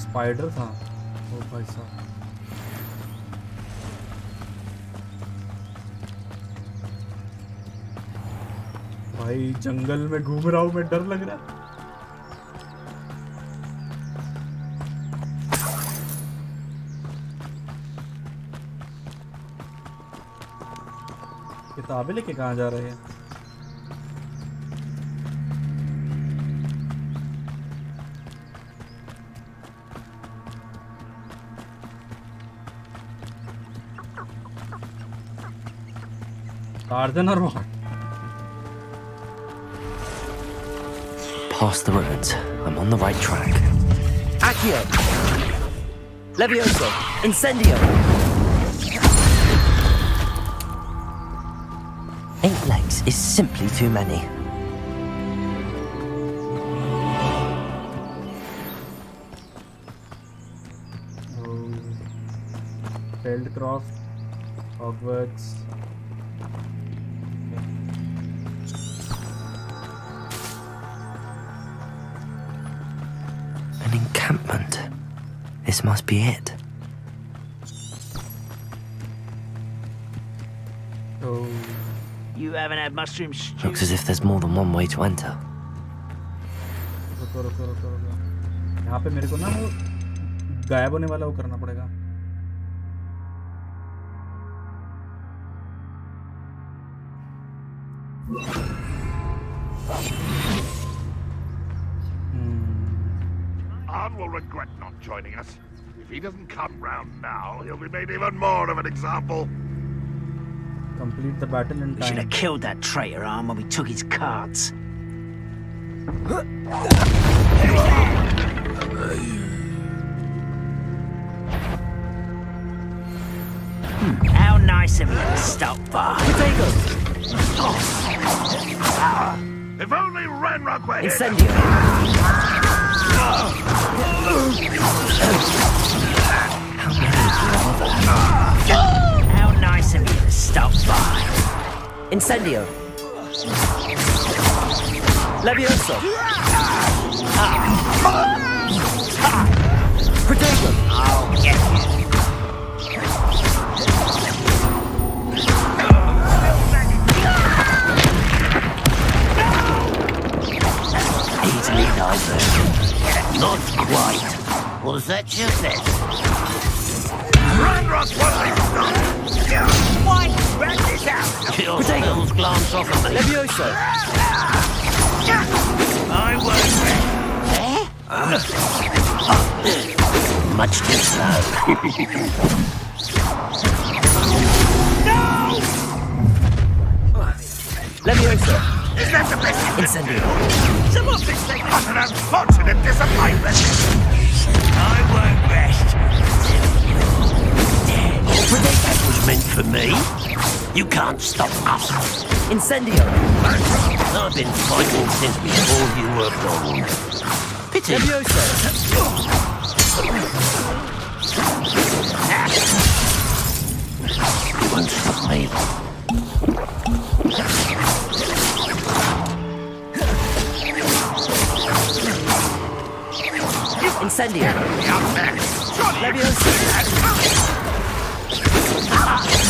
Spider था. ओ भाई साहब. भाई जंगल में घूम रहा हूँ मैं, डर लग रहा है. किताबें लेके कहाँ जा रहे हैं? Tarzan or what? Past the ruins. I'm on the right track. Accio! Levioso! Incendio! 8 legs is simply too many. Feldcroft, Hogwarts. An encampment. This must be it. Oh. You haven't had mushroom stew. Looks as if there's more than one way to enter. रुको. यहाँ पे मेरे को ना वो गायब होने वाला वो करना पड़ेगा. Arn will regret not joining us. If he doesn't come round now, he'll be made even more of an example. Complete the battle in We should time. have killed that traitor, Arn, when we took his cards. How nice of you to stop by. If only Ranrock were here. Incendio. How nice of you to stop by. Incendio. Levioso. Protego. I'll get you. Easily diverted. Not quite. Was that just it? Ranrock won't be stopped. Why? Wrap this out. Your spells glance off of me. Levioso. I won't. Much too slow. Levioso. Is that the best? Incendio. Some of this thing was an unfortunate disappointment. I won't rest. That was meant for me. You can't stop us. Incendio. I've been fighting since before you were born. Pity. Levioso. You won't stop me. Incendio. Levioso.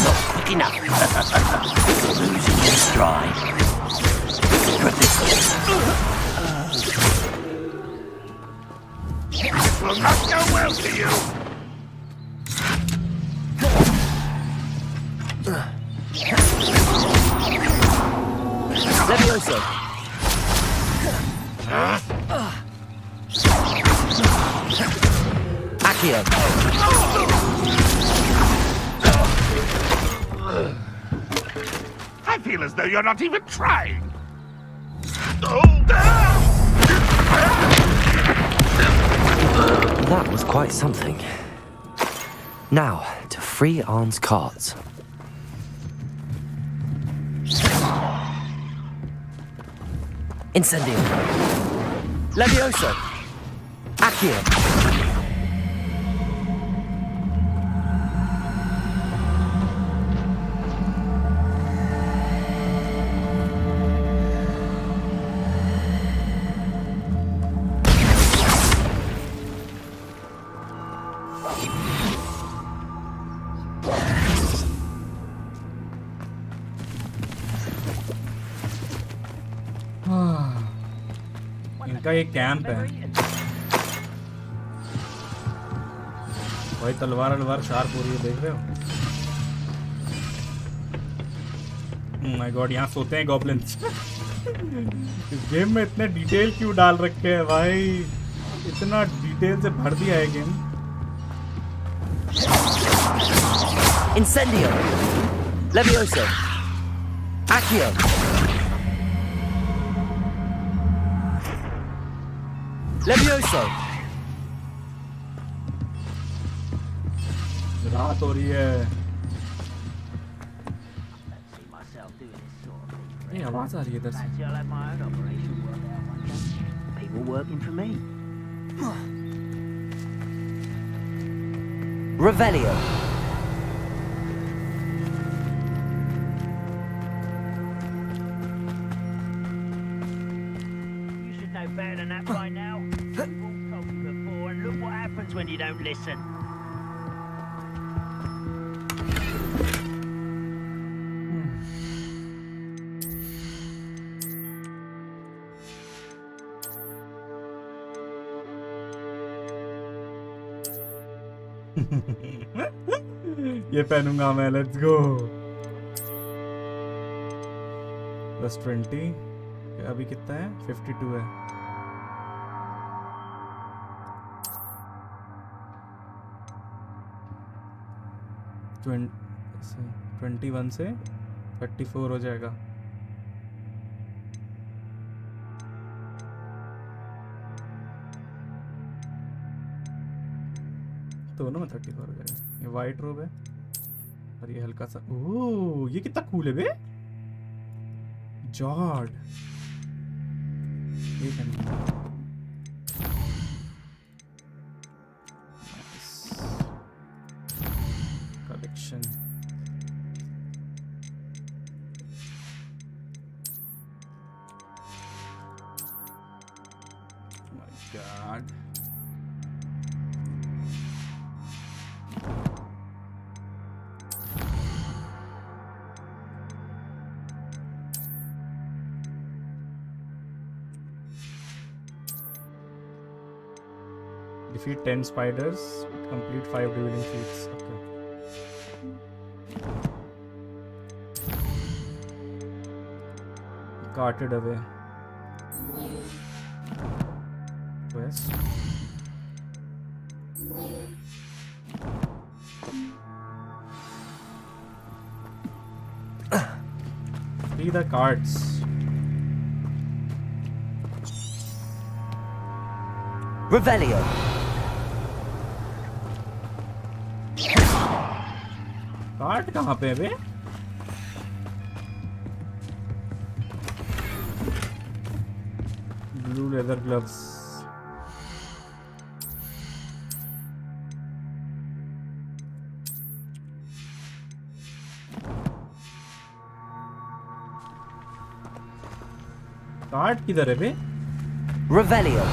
Not quick enough. Losing your stride. This will not go well for you. Levioso. Accio. I feel as though you're not even trying. That was quite something. Now, to free Arn's cards. Incendio. Levioso. Accio. इनका ये camp है भाई तलवार sharp हो रही है देख रहे हो माय गॉड यहाँ सोते हैं गॉब्लिन्स इस गेम में इतने डिटेल क्यों डाल रखे हैं भाई इतना डिटेल से भर दिया है game Incendio. Levioso. Accio. Levioso. रात हो रही है ये आवाज आ रही है इधर से People working for me. Revelio. You should know better than that by now. We've all told you before, and look what happens when you don't listen. ये पहनूंगा मैं लेट्स गो प्लस 20 अभी कितना है 52 है। ट्वें 21 से 34 हो जाएगा। दोनों में 34 हो जाएगा। ये वाइट रोब है और ये हल्का सा, ओह ये कितना कूल है बे। जॉर्ड collection. My god. Defeat 10 spiders, complete 5 dueling feats. Okay. Carted away. Quest. See the cards. Revelio. Card कहाँ पे है बे? Blue leather gloves. कार्ड किधर है बे? Revelio.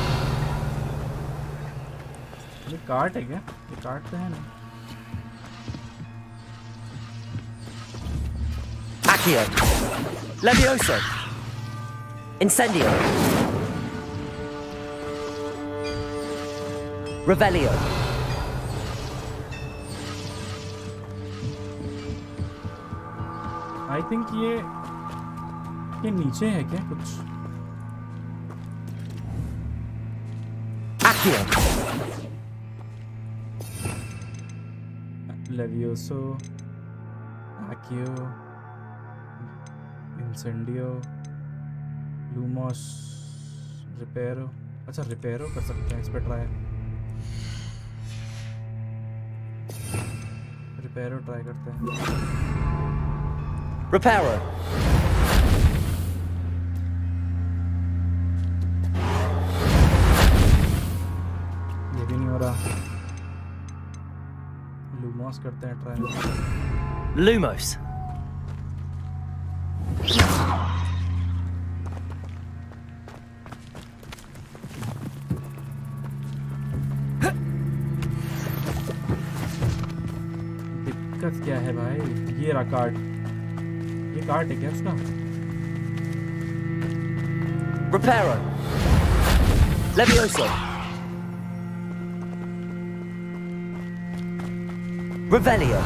ये कार्ड है क्या? ये कार्ड तो है ना। Accio. Levioso. Incendio. Revelio. I think ये नीचे है क्या कुछ? Accio. Levioso. Accio. इंसेंडियो, लूमोस, रिपेरो। अच्छा रिपेरो कर सकते हैं, इस पे ट्राई। रिपेरो ट्राई करते हैं। Reparo. ये भी नहीं हो रहा। लूमोस करते हैं ट्राई। Lumos. दिक्कत क्या है भाई? ये रहा कार्ड। ये कार्ड है क्या उसका? Reparo. Levioso. Revelio.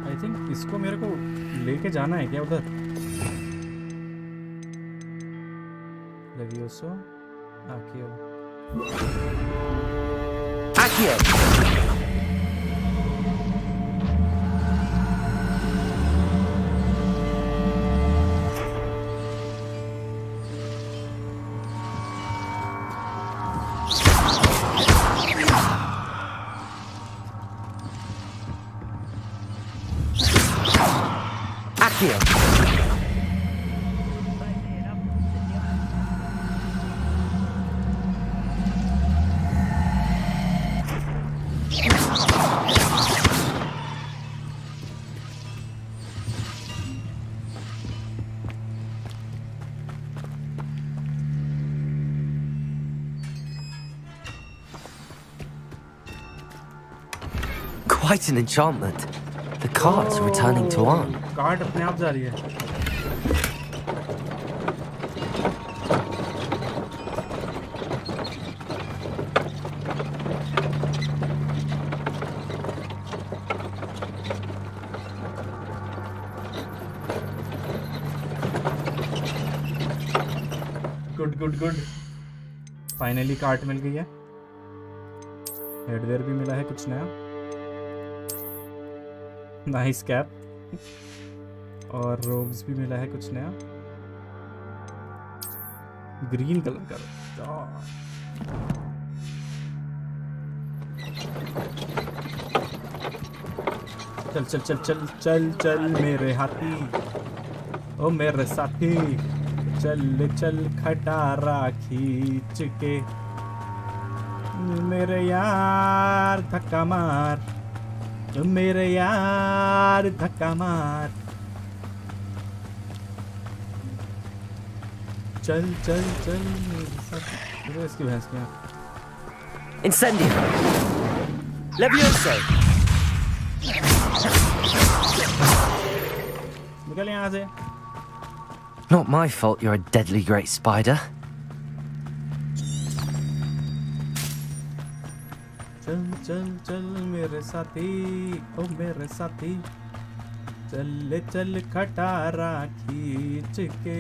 I think इसको मेरे को लेके जाना है क्या उधर? लेवियोसो, Akio. Accio. Accio. Quite an enchantment. The cards are returning to on. Card अपने आप जा रही है। गुड फाइनली कार्ट मिल गई है, हेडवेयर भी मिला है कुछ नया, नाइस कैप, और रोब्स भी मिला है कुछ नया, ग्रीन कलर का। चल चल चल चल चल चल मेरे हाथी, ओ मेरे साथी, चल चल खटारा खींच के, मेरे यार धक्का मार, मेरे यार धक्का मार, चल चल चल मेरे साथी। इसकी भैंस क्या? Incendio! Levioso! निकल यहाँ से। Not my fault you're a deadly great spider. चल चल चल मेरे साथी, ओ मेरे साथी, चल चल खटारा खींच के,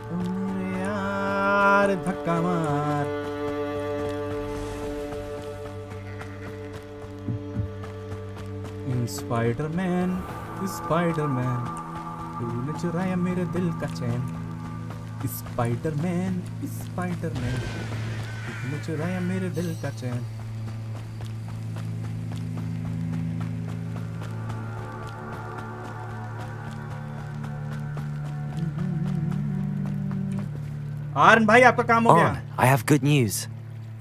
ओ मेरे यार धक्का मार। स्पाइडरमैन स्पाइडरमैन, तूने चुराया मेरे दिल का चैन, स्पाइडरमैन स्पाइडरमैन, तूने चुराया मेरे दिल का चैन। आर्न भाई आपका काम हो गया। I have good news.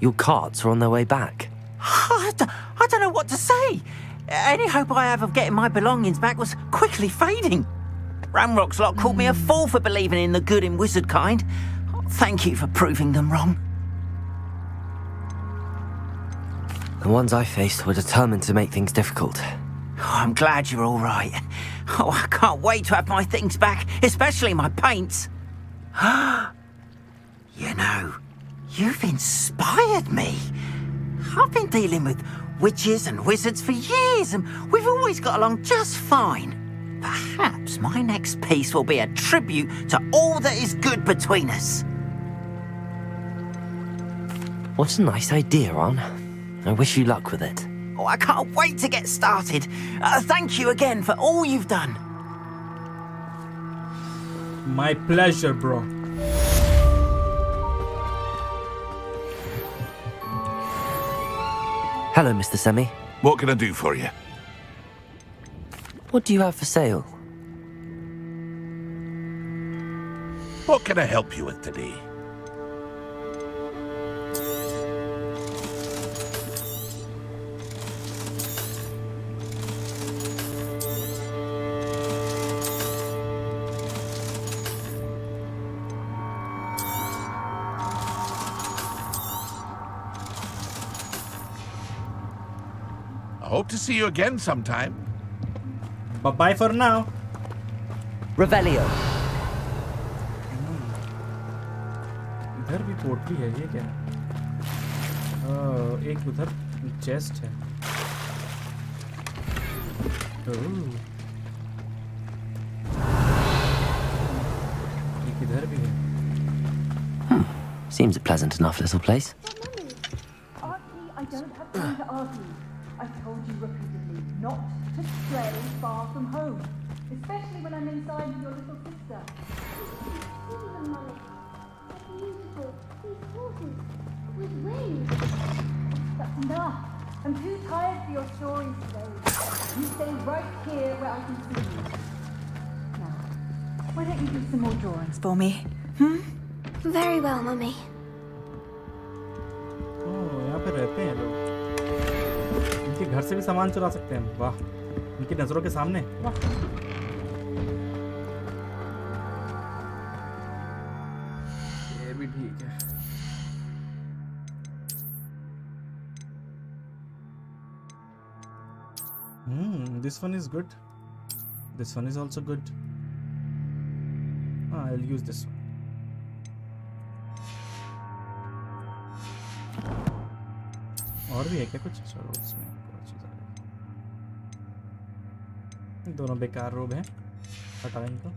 Your carts are on their way back. I don't know what to say. Any hope I have of getting my belongings back was quickly fading. Ramrock's lot called me a fool for believing in the good in wizard kind. Thank you for proving them wrong. The ones I faced were determined to make things difficult. I'm glad you're all right. Oh, I can't wait to have my things back, especially my paints. You know, you've inspired me. I've been dealing with witches and wizards for years, and we've always got along just fine. Perhaps my next piece will be a tribute to all that is good between us. What a nice idea, Ron. I wish you luck with it. Oh, I can't wait to get started. Thank you again for all you've done. My pleasure, bro. Hello, Mr. Semi. What can I do for you? What do you have for sale? What can I help you with today? I hope to see you again sometime. Bye-bye for now. Revelio. इधर भी पोटली है, ये क्या है? एक उधर chest है। एक इधर भी है। Seems a pleasant enough little place. I don't have time to argue. I've told you repeatedly not to stray far from home, especially when I'm inside with your little sister. Beautiful. These horses with wings. That's enough. I'm too tired for your stories today. You stay right here where I can see you. Now, why don't you do some more drawings for me? Very well, Mummy. यहाँ पे रहते हैं लोग, इनके घर से भी सामान चुरा सकते हैं। वाह, इनकी नजरों के सामने। ये भी ठीक है। This one is good. This one is also good. I'll use this one. और भी है क्या कुछ? चलो इसमें कुछ चीज़ आ गई। दोनों बेकार रोब हैं, हटाओ इनको।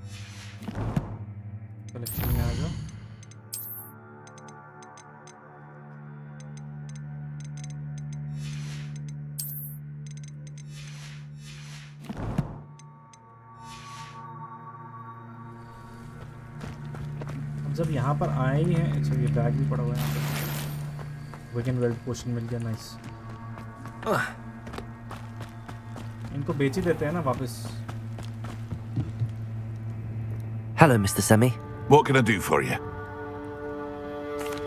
कलेक्शन में आ जाओ। जब यहाँ पर आए ही हैं, अच्छा ये बैग भी पड़ा हुआ है यहाँ पे, विगन वेल्ड पोशन मिल गया, नाइस। इनको बेच ही देते हैं ना वापस। Hello, Mr. Semi. What can I do for you?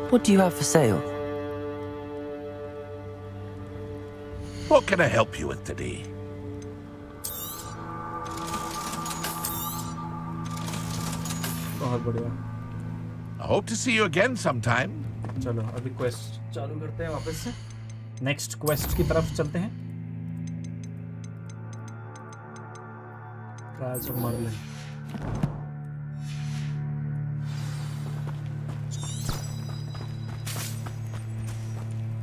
What do you have for sale? What can I help you with today? बहुत बढ़िया। I hope to see you again sometime. चलो अभी क्वेस्ट चालू करते हैं वापस से। नेक्स्ट क्वेस्ट की तरफ चलते हैं। Trials of Merlin.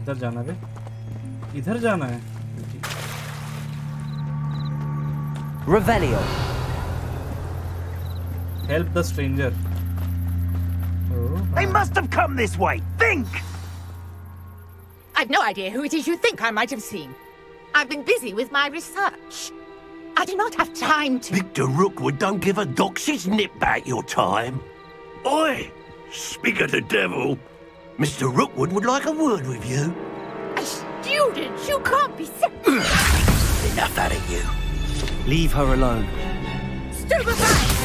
इधर जाना है, इधर जाना है। Revelio. Help the stranger. They must have come this way. Think! I've no idea who it is you think I might have seen. I've been busy with my research. I do not have time to... Victor Rookwood don't give a dox's nip back your time. Oi! Speak of the devil. Mr. Rookwood would like a word with you. A student? You can't be... Enough out of you. Leave her alone. Stupefy!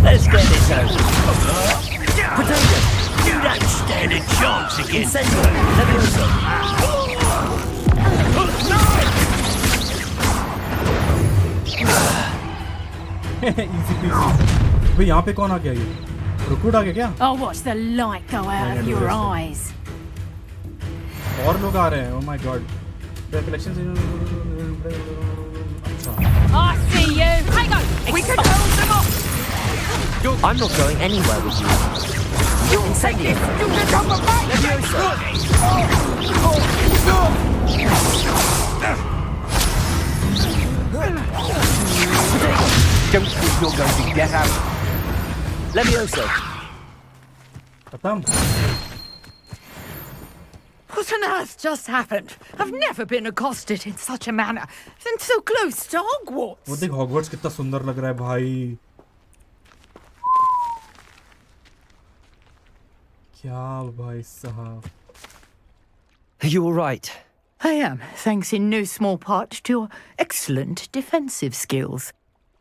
Let's get this over. Potato, you don't stand a chance against her. Leviosa. Easy peasy. भाई यहाँ पे कौन आ गया ये? रुकूड आ गया क्या? Oh, watch the light go out of your eyes. और लोग आ रहे हैं। Oh my God. Reflections. अच्छा। I see you. Hang on. We can hold them off. I'm not going anywhere with you. You're incendiary. You can come back! Leviosa. Don't think you're going to get out. Leviosa. खत्म। What on earth just happened? I've never been accosted in such a manner, and so close to Hogwarts. वो देख Hogwarts कितना सुंदर लग रहा है भाई। क्या भाई साहब। Are you all right? I am, thanks in no small part to your excellent defensive skills.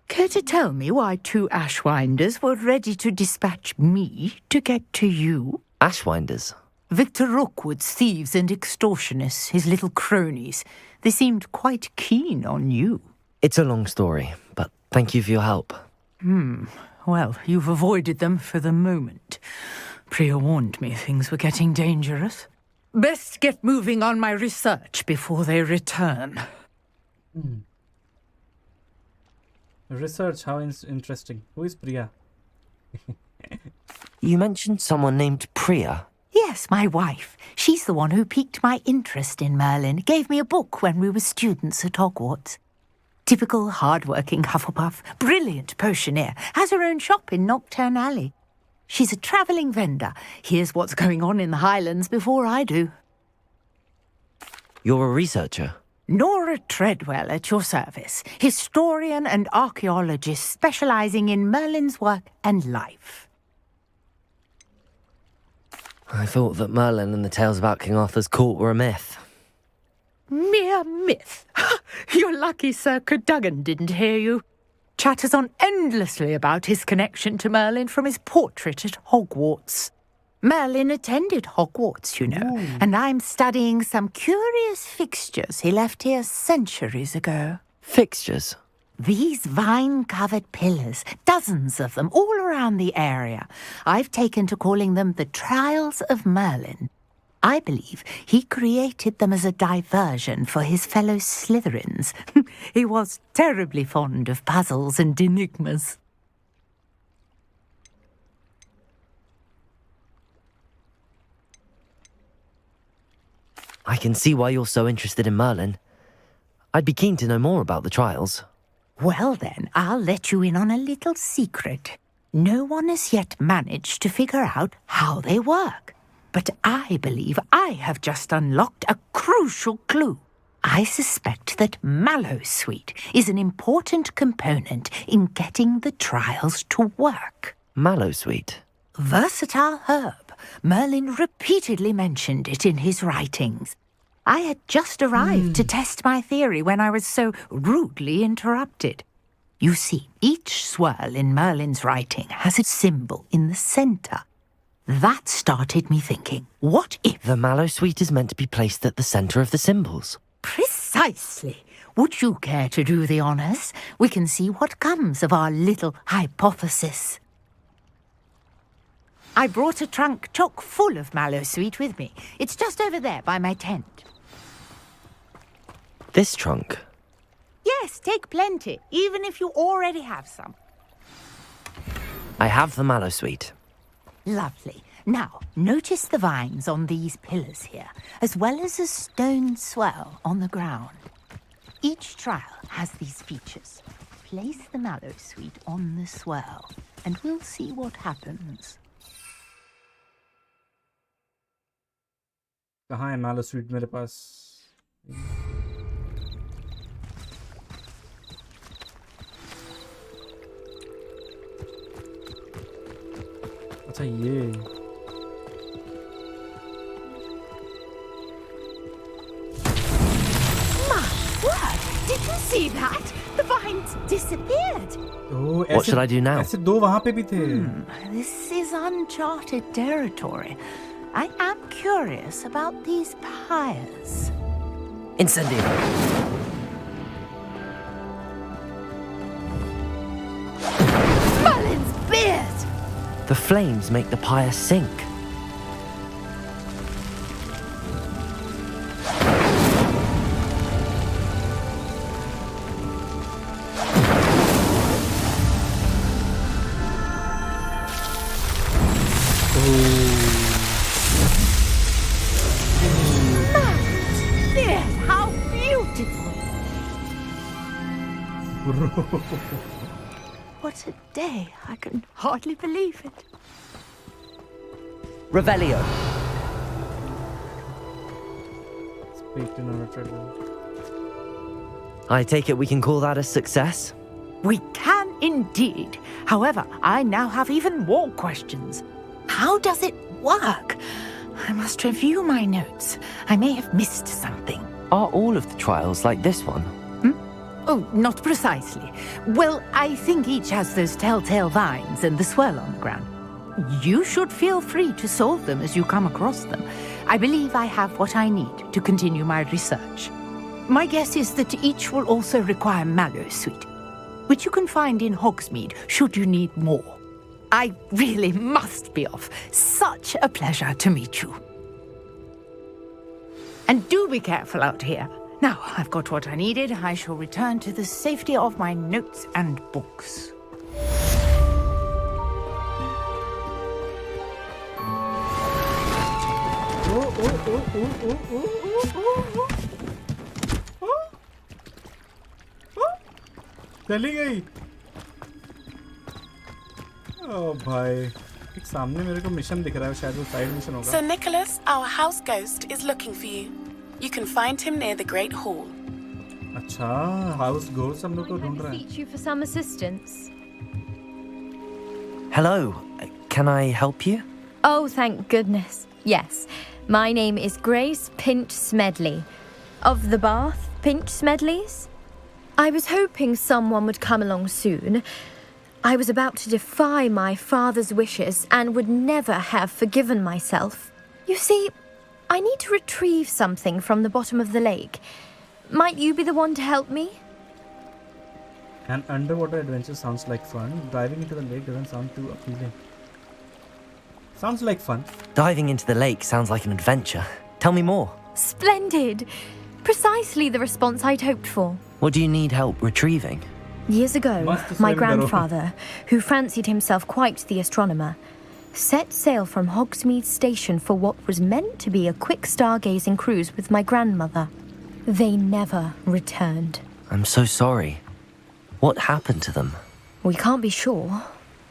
Care to tell me why two Ashwinders were ready to dispatch me to get to you? Ashwinders? Victor Rookwood's thieves and extortionists, his little cronies. They seemed quite keen on you. It's a long story, but thank you for your help. Well, you've avoided them for the moment. Priya warned me things were getting dangerous. Best get moving on my research before they return. Research, how interesting. Who is Priya? You mentioned someone named Priya. Yes, my wife. She's the one who piqued my interest in Merlin. Gave me a book when we were students at Hogwarts. Typical hard-working Hufflepuff. Brilliant potioneer. Has her own shop in Nocturne Alley. She's a travelling vendor. Hears what's going on in the Highlands before I do. You're a researcher? Nora Treadwell at your service. Historian and archaeologist specialising in Merlin's work and life. I thought that Merlin and the tales about King Arthur's court were a myth. Mere myth. You're lucky Sir Cadogan didn't hear you. Chatters on endlessly about his connection to Merlin from his portrait at Hogwarts. Merlin attended Hogwarts, you know, and I'm studying some curious fixtures he left here centuries ago. Fixtures? These vine-covered pillars, dozens of them, all around the area. I've taken to calling them the Trials of Merlin. I believe he created them as a diversion for his fellow Slytherins. He was terribly fond of puzzles and enigmas. I can see why you're so interested in Merlin. I'd be keen to know more about the trials. Well then, I'll let you in on a little secret. No one has yet managed to figure out how they work. But I believe I have just unlocked a crucial clue. I suspect that Mallowsweet is an important component in getting the trials to work. Mallow sweet. Versatile herb. Merlin repeatedly mentioned it in his writings. I had just arrived to test my theory when I was so rudely interrupted. You see, each swirl in Merlin's writing has a symbol in the centre. That started me thinking, what if... The mallow sweet is meant to be placed at the centre of the symbols. Precisely. Would you care to do the honours? We can see what comes of our little hypothesis. I brought a trunk chock full of mallow sweet with me. It's just over there by my tent. This trunk? Yes, take plenty, even if you already have some. I have the mallow sweet. Lovely. Now, notice the vines on these pillars here, as well as a stone swell on the ground. Each trial has these features. Place the mallow sweet on the swell, and we'll see what happens. कहाँ है mallow sweet मेरे पास? अच्छा ये Did you see that? The vines disappeared. Oh, What should I do now? ऐसे दो वहाँ पे भी थे. This is uncharted territory. I am curious about these pyres. Incendio. Merlin's beard! The flames make the pyre sink. How beautiful! What a day! I can hardly believe it. Revelio. I take it we can call that a success? We can indeed. However, I now have even more questions. How does it work? I must review my notes. I may have missed something. Are all of the trials like this one? Oh, not precisely. Well, I think each has those telltale vines and the swirl on the ground. You should feel free to solve them as you come across them. I believe I have what I need to continue my research. My guess is that each will also require mallow sweet, which you can find in Hogsmeade should you need more. I really must be off. Such a pleasure to meet you. And do be careful out here. Now, I've got what I needed. I shall return to the safety of my notes and books. चली गई. ओ भाई, एक सामने मेरे को mission दिख रहा है, शायद वो साइड मिशन होगा. Sir Nicholas, our house ghost, is looking for you. You can find him near the Great Hall. अच्छा, हाउस घोस्ट हम लोग को ढूंढ रहा है. Teach you for some assistance. Hello. Can I help you? Oh, thank goodness. Yes. My name is Grace Pinch Smedley. Of the Bath Pinch Smedleys. I was hoping someone would come along soon. I was about to defy my father's wishes and would never have forgiven myself. You see, I need to retrieve something from the bottom of the lake. Might you be the one to help me? An underwater adventure sounds like fun. Diving into the lake doesn't sound too appealing. Sounds like fun. Diving into the lake sounds like an adventure. Tell me more. Splendid! Precisely the response I'd hoped for. What do you need help retrieving? Years ago, my grandfather, who fancied himself quite the astronomer, set sail from Hogsmeade Station for what was meant to be a quick stargazing cruise with my grandmother. They never returned. I'm so sorry. What happened to them? We can't be sure.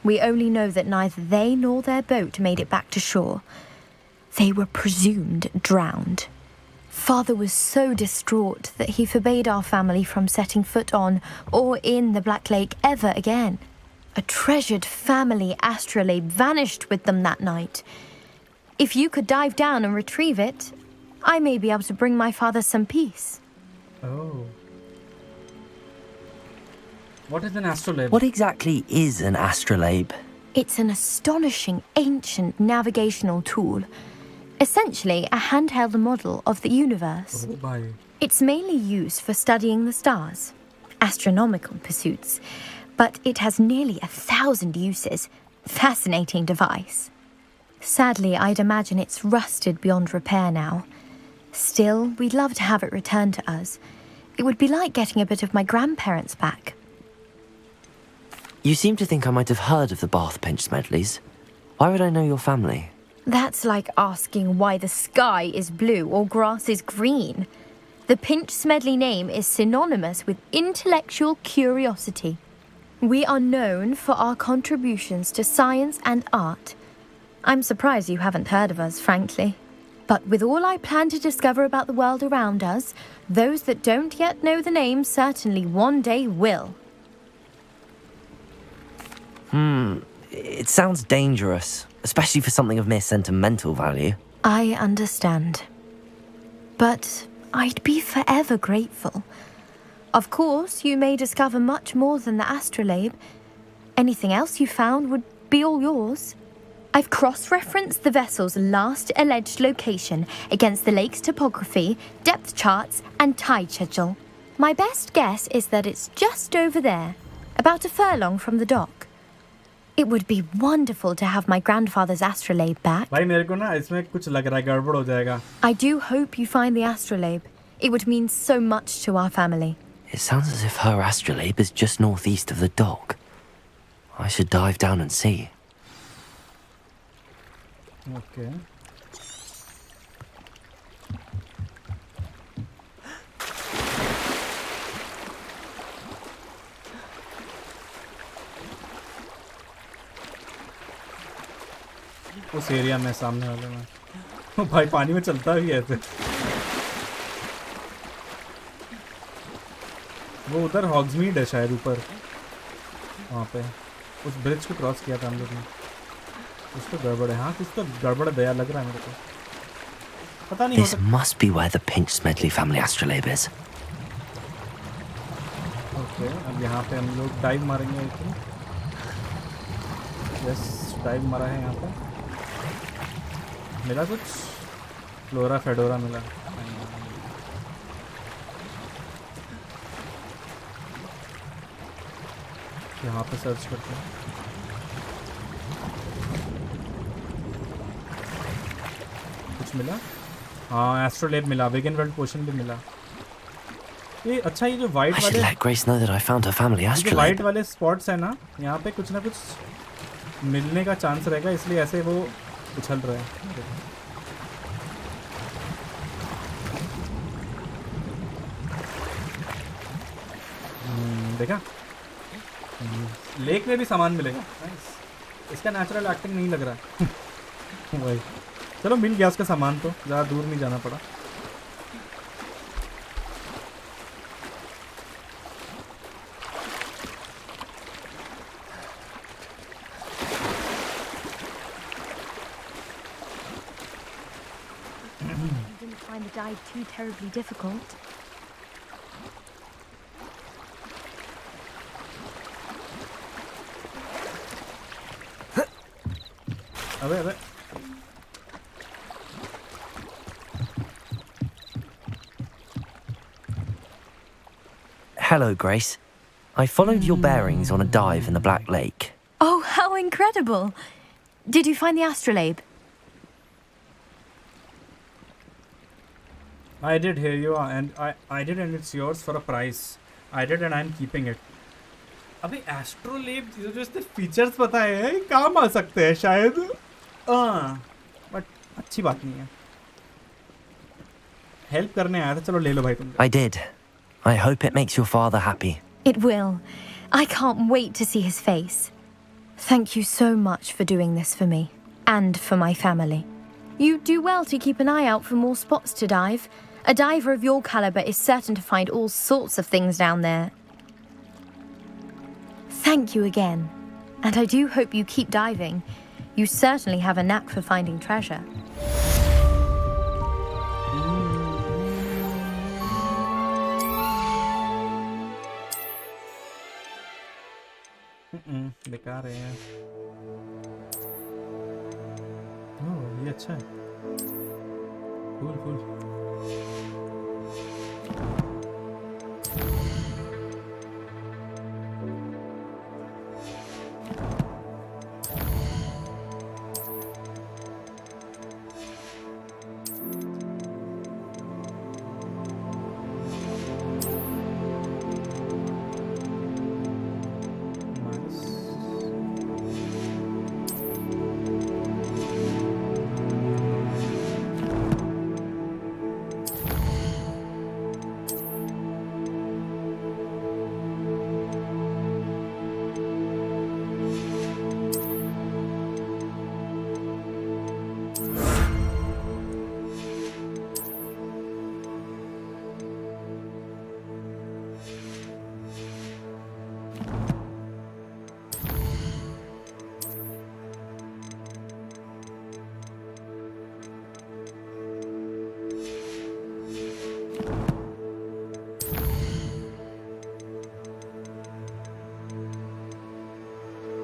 We only know that neither they nor their boat made it back to shore. They were presumed drowned. Father was so distraught that he forbade our family from setting foot on or in the Black Lake ever again. A treasured family astrolabe vanished with them that night. If you could dive down and retrieve it, I may be able to bring my father some peace. Oh. What is an astrolabe? What exactly is an astrolabe? It's an astonishing ancient navigational tool. Essentially, a handheld model of the universe. Oh, bhai. It's mainly used for studying the stars, astronomical pursuits, but it has nearly 1,000 uses. Fascinating device. Sadly, I'd imagine it's rusted beyond repair now. Still, we'd love to have it returned to us. It would be like getting a bit of my grandparents back. You seem to think I might have heard of the Bath Pinch Smedleys. Why would I know your family? That's like asking why the sky is blue or grass is green. The Pinch Smedley name is synonymous with intellectual curiosity. We are known for our contributions to science and art. I'm surprised you haven't heard of us, frankly. But with all I plan to discover about the world around us, those that don't yet know the name certainly one day will. It sounds dangerous, especially for something of mere sentimental value. I understand. But I'd be forever grateful. Of course, you may discover much more than the astrolabe. Anything else you found would be all yours. I've cross-referenced the vessel's last alleged location against the lake's topography, depth charts, and tide schedule. My best guess is that it's just over there, about a furlong from the dock. It would be wonderful to have my grandfather's astrolabe back. भाई मेरे को ना इसमें कुछ लग रहा है गड़बड़ हो जाएगा. I do hope you find the astrolabe. It would mean so much to our family. It sounds as if her astrolabe is just northeast of the dock. I should dive down and see. Okay. उस area में सामने वाले में. ओ भाई पानी में चलता भी है ऐसे. वो उधर हॉग्समीड है शायद ऊपर. वहाँ पे उस ब्रिज को क्रॉस किया था हम लोग ने. कुछ तो गड़बड़ है. हाँ कुछ तो गड़बड़ दया लग रहा है मेरे को. पता नहीं. This must be where the Pinch Smedley family astrolabe is. Okay अब यहाँ पे हम लोग डाइव मारेंगे. यस डाइव मारा है यहाँ पे. मिला कुछ फ्लोरा फेडोरा मिला. यहाँ पे सर्च करते हैं. कुछ मिला. हाँ एस्ट्रोलेब मिला. वेगन वर्ल्ड पोशन भी मिला. ये अच्छा ये जो वाइट I should वाले let Grace know that I found her family जो astrolabe. वाइट वाले स्पॉट्स है ना यहाँ पे कुछ ना कुछ मिलने का चांस रहेगा इसलिए ऐसे वो उछल रहा है. देखा लेक में भी सामान मिलेगा. इसका नेचुरल एक्टिंग नहीं लग रहा. वही चलो मिल गया उसका सामान तो ज़्यादा दूर नहीं जाना पड़ा. Didn't find the dive too terribly difficult. अबे अबे Hello, Grace. I followed your bearings on a dive in the Black Lake. Oh, how incredible! Did you find the astrolabe? I did hear you and I did and it's yours for a price. I did and I'm keeping it. अबे astrolabe जो इसके features पता है काम आ सकते हैं शायद. But अच्छी बात नहीं है. हेल्प करने आया था. चलो ले लो भाई तुम. I did. I hope it makes your father happy. It will. I can't wait to see his face. Thank you so much for doing this for me and for my family. You do well to keep an eye out for more spots to dive. A diver of your caliber is certain to find all sorts of things down there. Thank you again. And I do hope you keep diving. You certainly have a knack for finding treasure. बेकार है यार। ओह, ये अच्छा है। Cool.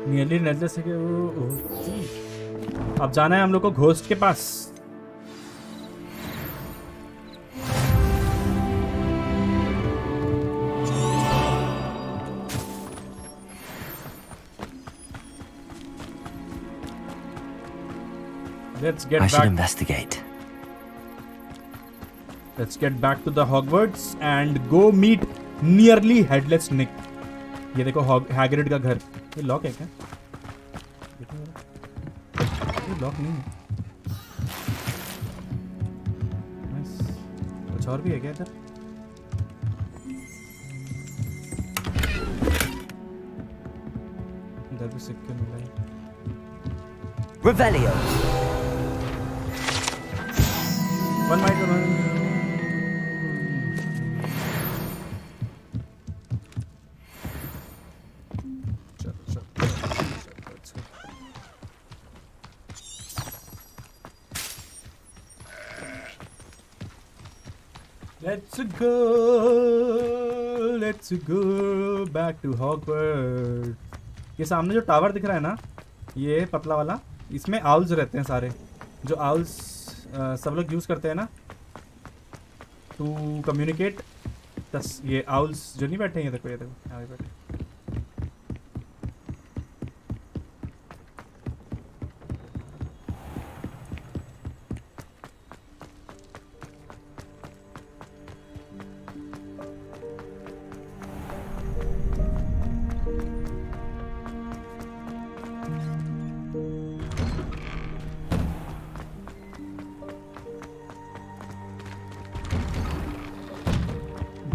Nearly नजर से अब जाना है हम लोग को घोस्ट के पास। I should investigate. Let's get back to the Hogwarts and go meet nearly headless Nick. ये देखो हैग्रिड का घर। ये लॉक है क्या? ये लॉक नहीं है। कुछ और भी है क्या इधर? इधर भी सिक्के मिला है। Revelio. One might Let's go back to Hogwarts. ये सामने जो टावर दिख रहा है ना, ये पतला वाला, इसमें आउल्स रहते हैं सारे। जो आउल्स सब लोग यूज करते हैं ना टू कम्युनिकेट। ये आउल्स जो नहीं बैठे हैं, ये देखो यहाँ पे बैठे।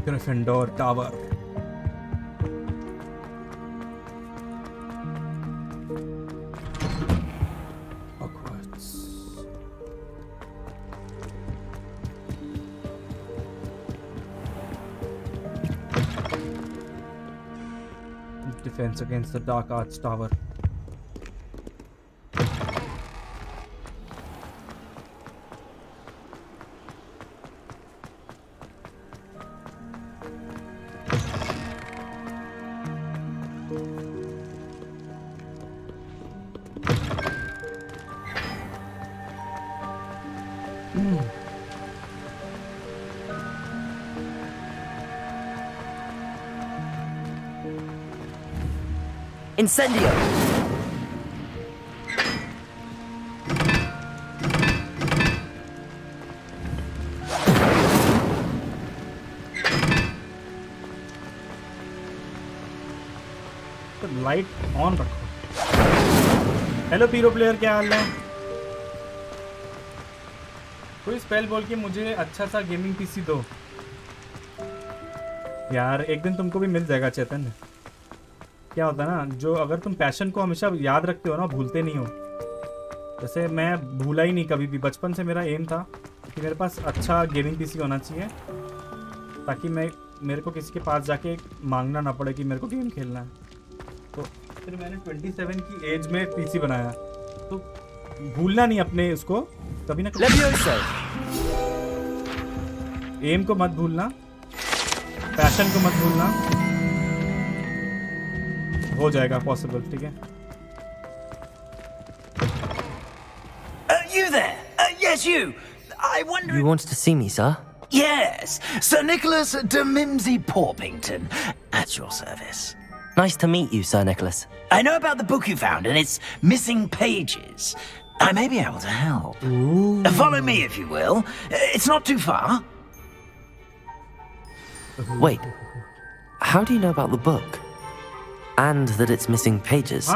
Gryffindor Tower. HOGWARTS. Defense against the Dark Arts Tower. Incendio! तो लाइट ऑन रखो। हेलो पीरो प्लेयर, क्या हाल है? कोई स्पेल बोल के मुझे अच्छा सा गेमिंग पीसी दो यार। एक दिन तुमको भी मिल जाएगा चैतन्य। क्या होता है ना, जो अगर तुम पैशन को हमेशा याद रखते हो ना, भूलते नहीं हो। जैसे मैं भूला ही नहीं कभी भी। बचपन से मेरा एम था कि मेरे पास अच्छा गेमिंग पीसी होना चाहिए, ताकि मेरे को किसी के पास जाके मांगना ना पड़े कि मेरे को गेम खेलना है। तो फिर मैंने 27 की एज में पीसी बनाया, तो भूलना नहीं अपने उसको कभी ना कभी। एम को मत भूलना, पैशन को मत भूलना, हो जाएगा पॉसिबल, ठीक है? You there? Yes, you. I wonder. You wanted to see me, sir? Yes, Sir Nicholas de Mimsy Porpington, at your service. Nice to meet you, Sir Nicholas. I know about the book you found and its missing pages. I may be able to help. Follow me, if you will. It's not too far. Wait, how do you know about the book? And that it's missing pages?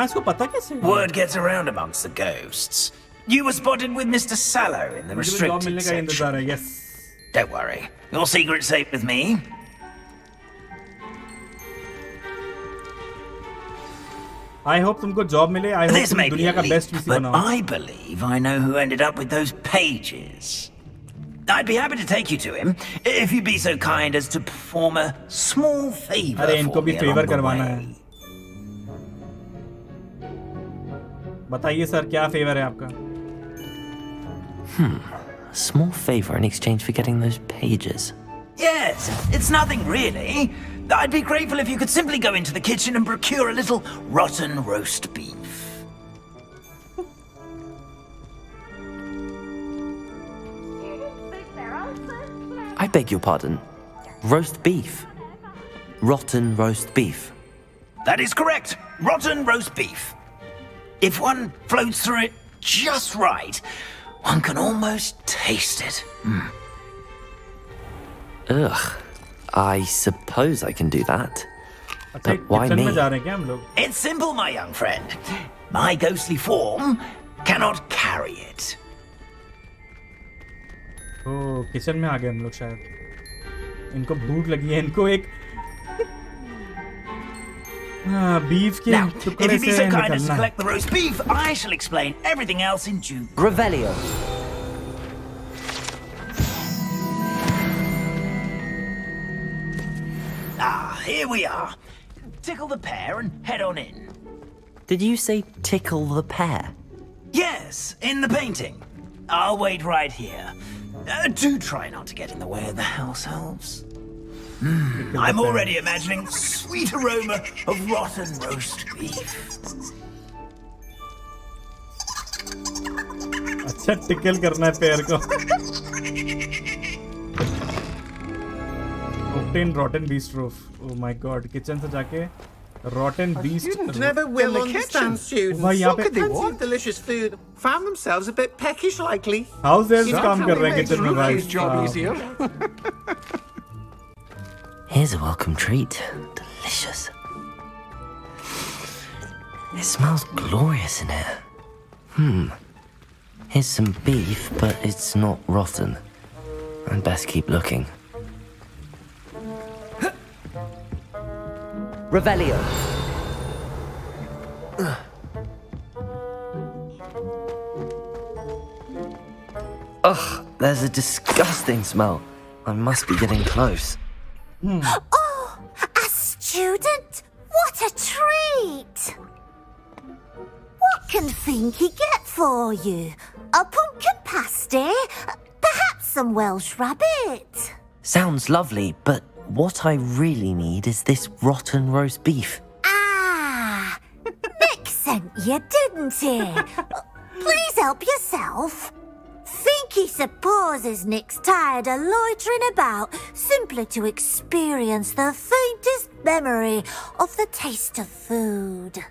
Word gets around amongst the ghosts. You were spotted with Mr. Sallow in the restricted section. Yes. Don't worry. Your secret's safe with me. I hope तुमको job मिले. I hope This तुम may be दुनिया a का leap, best PC but बनाओ. I believe I know who ended up with those pages. I'd be happy to take you to him, if you'd be so kind as to perform a small favor अरे इनको for भी me favor along the करवाना way. है. बताइए sir क्या favour है आपका? A small favor in exchange for getting those pages. Yes, it's nothing really. I'd be grateful if you could simply go into the kitchen and procure a little rotten roast beef. I beg your pardon. Roast beef. Rotten roast beef. That is correct. Rotten roast beef. If one floats through it just right, one can almost taste it. Ugh. I suppose I can do that. But why me? It's simple, my young friend. My ghostly form cannot carry it. Oh kitchen में आ गए हम लोग शायद. इनको भूख लगी है, इनको एक बीफ के If you be so kind as to collect the roast beef, I shall explain everything else in due course. Revelio. Ah, here we are. Tickle the pear and head on in. Did you say tickle the pear? Yes, in the painting. I'll wait right here. Do try not to get in the way of the house elves. I'm already imagining sweet aroma of rotten roast beef. अच्छा tackle करना है पैर को. Obtain rotten beast roof. Oh my god, kitchen से जाके rotten beast. Students never will understand students. भाई यहाँ पे Plenty of delicious food. Found themselves a bit peckish lately. House elves काम कर रहे हैं kitchen में भाई. Job easier. Here's a welcome treat. Delicious. It smells glorious in here. Here's some beef, but it's not rotten. I'd best keep looking. Revelio. Ugh, there's a disgusting smell. I must be getting close. Oh, a student? What a treat! What can Finky get for you? A pumpkin pasty? Perhaps some Welsh rabbit? Sounds lovely, but what I really need is this rotten roast beef. Ah, Nick sent you, didn't he? Please help yourself. Finky supposes Nick's tired of loitering about simply to experience the faintest memory of the taste of food.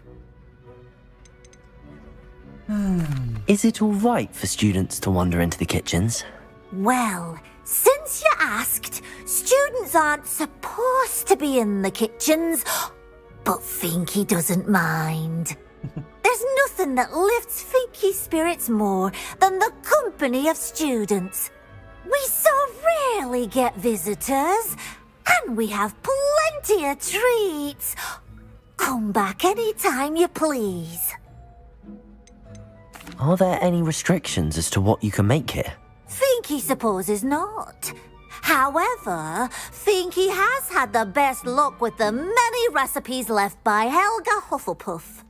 Is it all right for students to wander into the kitchens? Well, since you asked, students aren't supposed to be in the kitchens, but Finky doesn't mind. There's nothing that lifts Finky's spirits more than the company of students. We so rarely get visitors, and we have plenty of treats. Come back any time you please. Are there any restrictions as to what you can make here? Finky supposes not. However, Finky has had the best luck with the many recipes left by Helga Hufflepuff.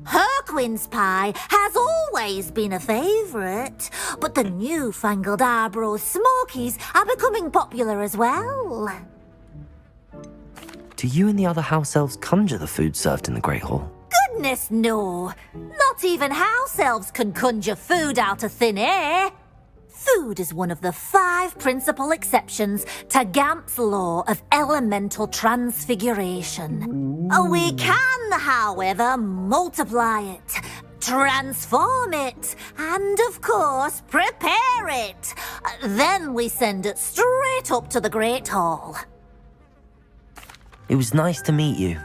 Herquin's pie has always been a favourite, but the newfangled Arborough Smokies are becoming popular as well. Do you and the other house elves conjure the food served in the Great Hall? Goodness no! Not even house elves can conjure food out of thin air. Food is one of the 5 principal exceptions to Gamp's law of elemental transfiguration. We can, however, multiply it, transform it, and of course, prepare it. Then we send it straight up to the Great Hall. It was nice to meet you.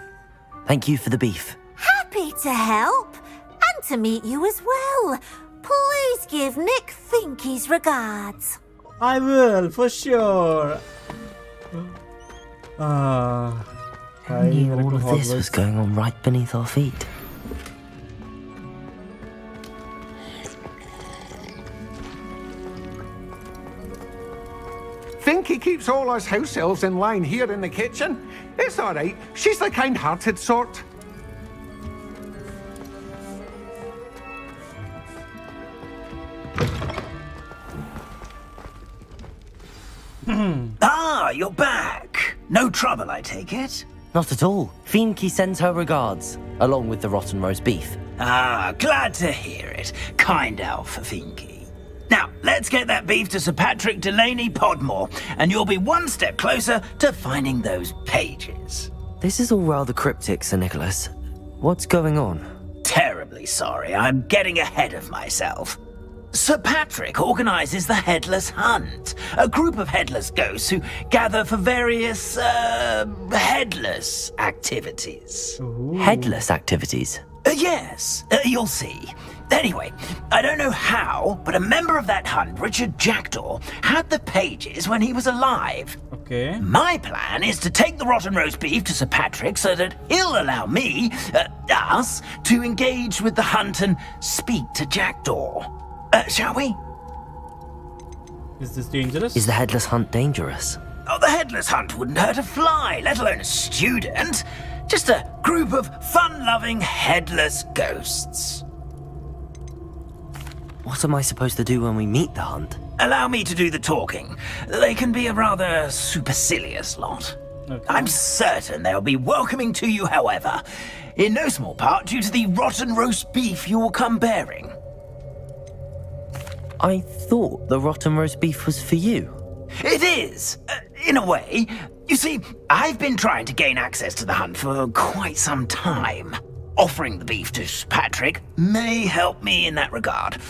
Thank you for the beef. Happy to help, and to meet you as well. Please give Nick Finky's regards. I will, for sure. I knew all of this was going on right beneath our feet. Finky keeps all us house elves in line here in the kitchen. It's all right. She's the kind-hearted sort. Ah, you're back. No trouble, I take it? Not at all. Finky sends her regards, along with the rotten roast beef. Ah, glad to hear it. Kind elf for Finky. Now, let's get that beef to Sir Patrick Delaney Podmore, and you'll be one step closer to finding those pages. This is all rather cryptic, Sir Nicholas. What's going on? Terribly sorry, I'm getting ahead of myself. Sir Patrick organises the Headless Hunt, a group of headless ghosts who gather for various, headless activities. Headless activities? Yes, you'll see. Anyway, I don't know how, but a member of that hunt, Richard Jackdaw, had the pages when he was alive. Okay. My plan is to take the rotten roast beef to Sir Patrick so that he'll allow me, us, to engage with the hunt and speak to Jackdaw. Shall we? Is this dangerous? Is the Headless Hunt dangerous? Oh, the Headless Hunt wouldn't hurt a fly, let alone a student. Just a group of fun-loving headless ghosts. What am I supposed to do when we meet the hunt? Allow me to do the talking. They can be a rather supercilious lot. Okay. I'm certain they'll be welcoming to you, however, in no small part due to the rotten roast beef you will come bearing. I thought the rotten roast beef was for you. It is, in a way. You see, I've been trying to gain access to the hunt for quite some time. Offering the beef to Patrick may help me in that regard.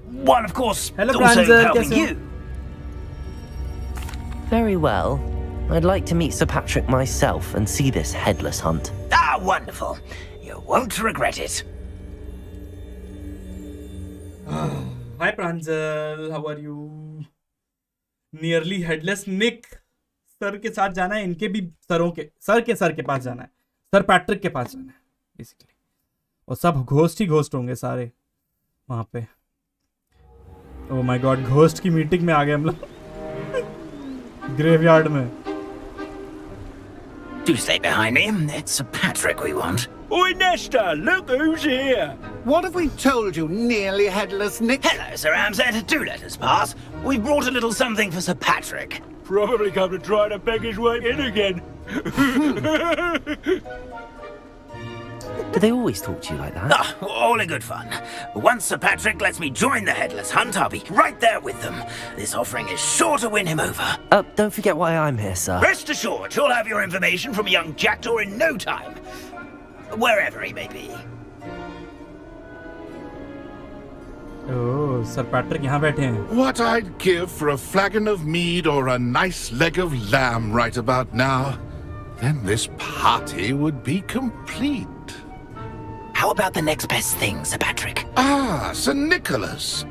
While, of course, also helping you. Very well. I'd like to meet Sir Patrick myself and see this headless hunt. Ah, wonderful. You won't regret it. Hi Pranjal, how are you? Nearly headless Nick sir के साथ जाना है, इनके भी sir के पास जाना है, sir Patrick के पास जाना है बेसिकली, और सब घोस्ट ही घोस्ट होंगे सारे वहां पे. ओह माय गॉड, घोस्ट की मीटिंग में आ गए हम लोग ग्रेवयार्ड में. Do stay behind me. It's Sir Patrick we want. Oi, Nesta, look who's here. What have we told you, nearly headless Nick? Hello, Sir Ramsett. Do let us pass. We've brought a little something for Sir Patrick. Probably come to try to beg his way in again. Do they always talk to you like that? Ah, all in good fun. Once Sir Patrick lets me join the Headless Hunt, I'll be right there with them. This offering is sure to win him over. Don't forget why I'm here, sir. Rest assured, you'll have your information from young Jackdaw in no time. Wherever he may be. Oh, Sir Patrick यहाँ बैठे हैं. What I'd give for a flagon of mead or a nice leg of lamb right about now. Then this party would be complete. How about the next best thing, Sir Patrick? Ah, Sir Nicholas.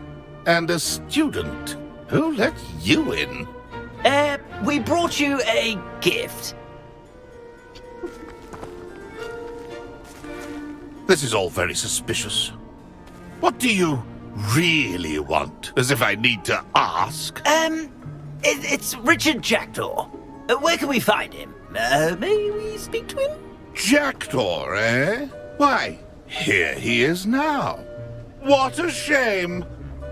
And a student. Who let you in? We brought you a gift. This is all very suspicious. What do you really want? As if I need to ask. It's Richard Jackdaw. Where can we find him? May we speak to him? Jackdaw, eh? Why? here he is now. What a shame!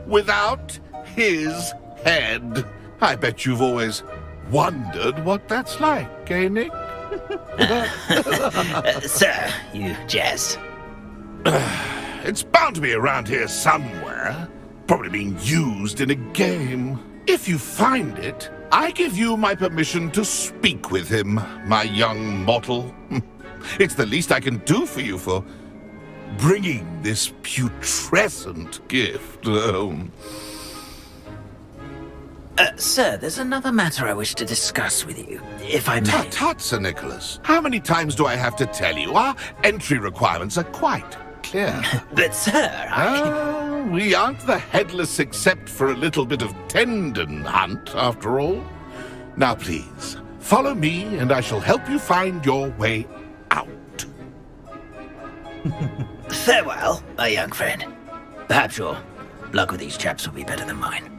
Without his head. I bet you've always wondered what that's like, eh, Nick? Sir, you jest. It's bound to be around here somewhere. Probably being used in a game. If you find it, I give you my permission to speak with him, my young mortal. It's the least I can do for you for bringing this putrescent gift home. Sir, there's another matter I wish to discuss with you, if I may. Tut, tut, Sir Nicholas. How many times do I have to tell you? Our entry requirements are quite clear. But, sir, we aren't the Headless except for a little bit of tendon hunt, after all. Now, please, follow me, and I shall help you find your way out. Farewell, my young friend. Perhaps your luck with these chaps will be better than mine.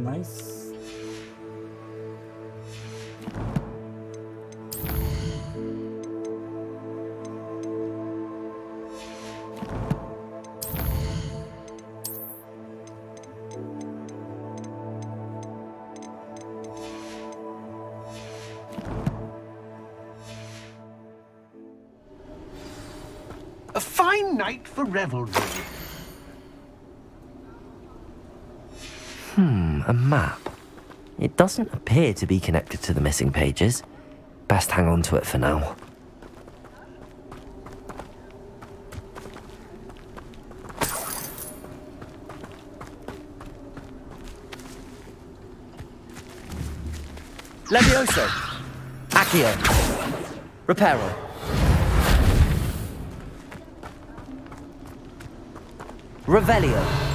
Nice. A fine night for revelry. A map. It doesn't appear to be connected to the missing pages. Best hang on to it for now. Levioso. Accio. Reparo. Revelio.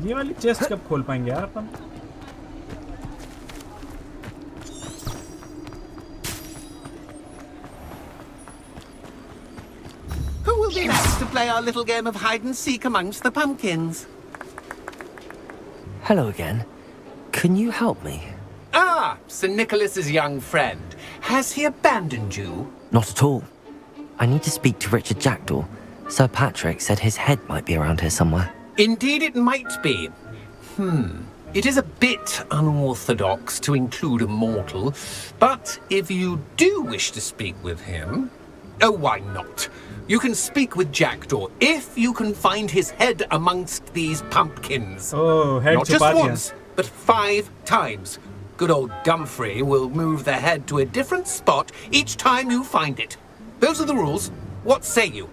ये वाली chest कब खोल पाएंगे यार अपन? Who will be next to play our little game of hide and seek amongst the pumpkins? Hello again. Can you help me? Ah, Sir Nicholas's young friend. Has he abandoned you? Not at all. I need to speak to Richard Jackdaw. Sir Patrick said his head might be around here somewhere. Indeed it might be. It is a bit unorthodox to include a mortal, but if you do wish to speak with him... Oh, why not? You can speak with Jackdaw if you can find his head amongst these pumpkins. Oh, head not just chapatiyan. once, but 5 times. Good old Gumfrey will move the head to a different spot each time you find it. Those are the rules. What say you?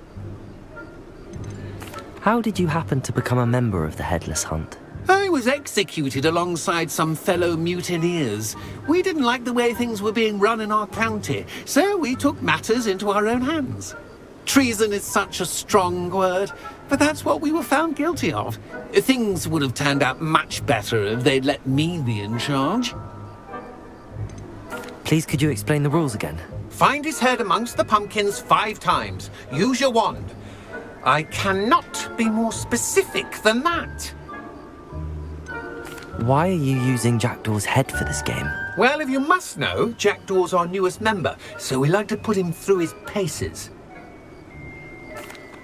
How did you happen to become a member of the Headless Hunt? I was executed alongside some fellow mutineers. We didn't like the way things were being run in our county, so we took matters into our own hands. Treason is such a strong word, but that's what we were found guilty of. Things would have turned out much better if they'd let me be in charge. Please, could you explain the rules again? Find his head amongst the pumpkins 5 times. Use your wand. I cannot be more specific than that. Why are you using Jackdaw's head for this game? Well, if you must know, Jackdaw's our newest member, so we like to put him through his paces.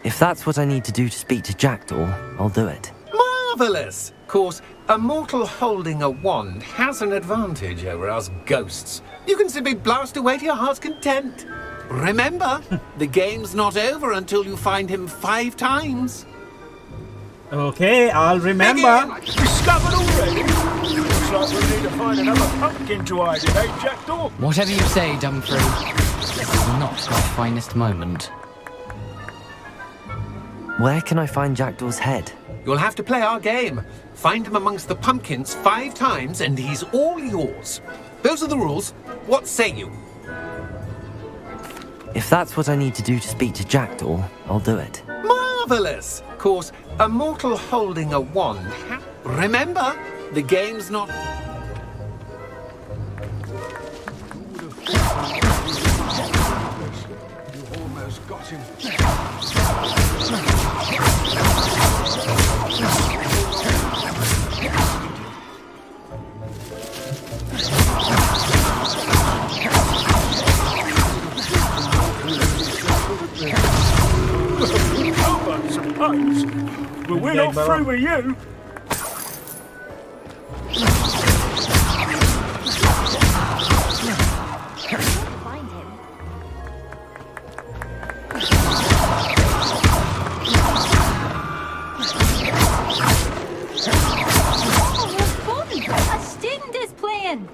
If that's what I need to do to speak to Jackdaw, I'll do it. Marvellous! Of course, a mortal holding a wand has an advantage over us ghosts. You can simply blast away to your heart's content. Remember, the game's not over until you find him 5 times. Okay, I'll remember. Discovered already? Looks like we need to find another pumpkin to hide in, eh, Jackdaw? Whatever you say, Dumfrey. This is not my finest moment. Where can I find Jackdaw's head? You'll have to play our game. Find him amongst the pumpkins 5 times and he's all yours. Those are the rules. What say you? If that's what I need to do to speak to Jackdaw, I'll do it. Marvelous! Of course, a mortal holding a wand. Remember, the game's not... You almost got him. I suppose. But we're not through with you. Find him. A student is playing.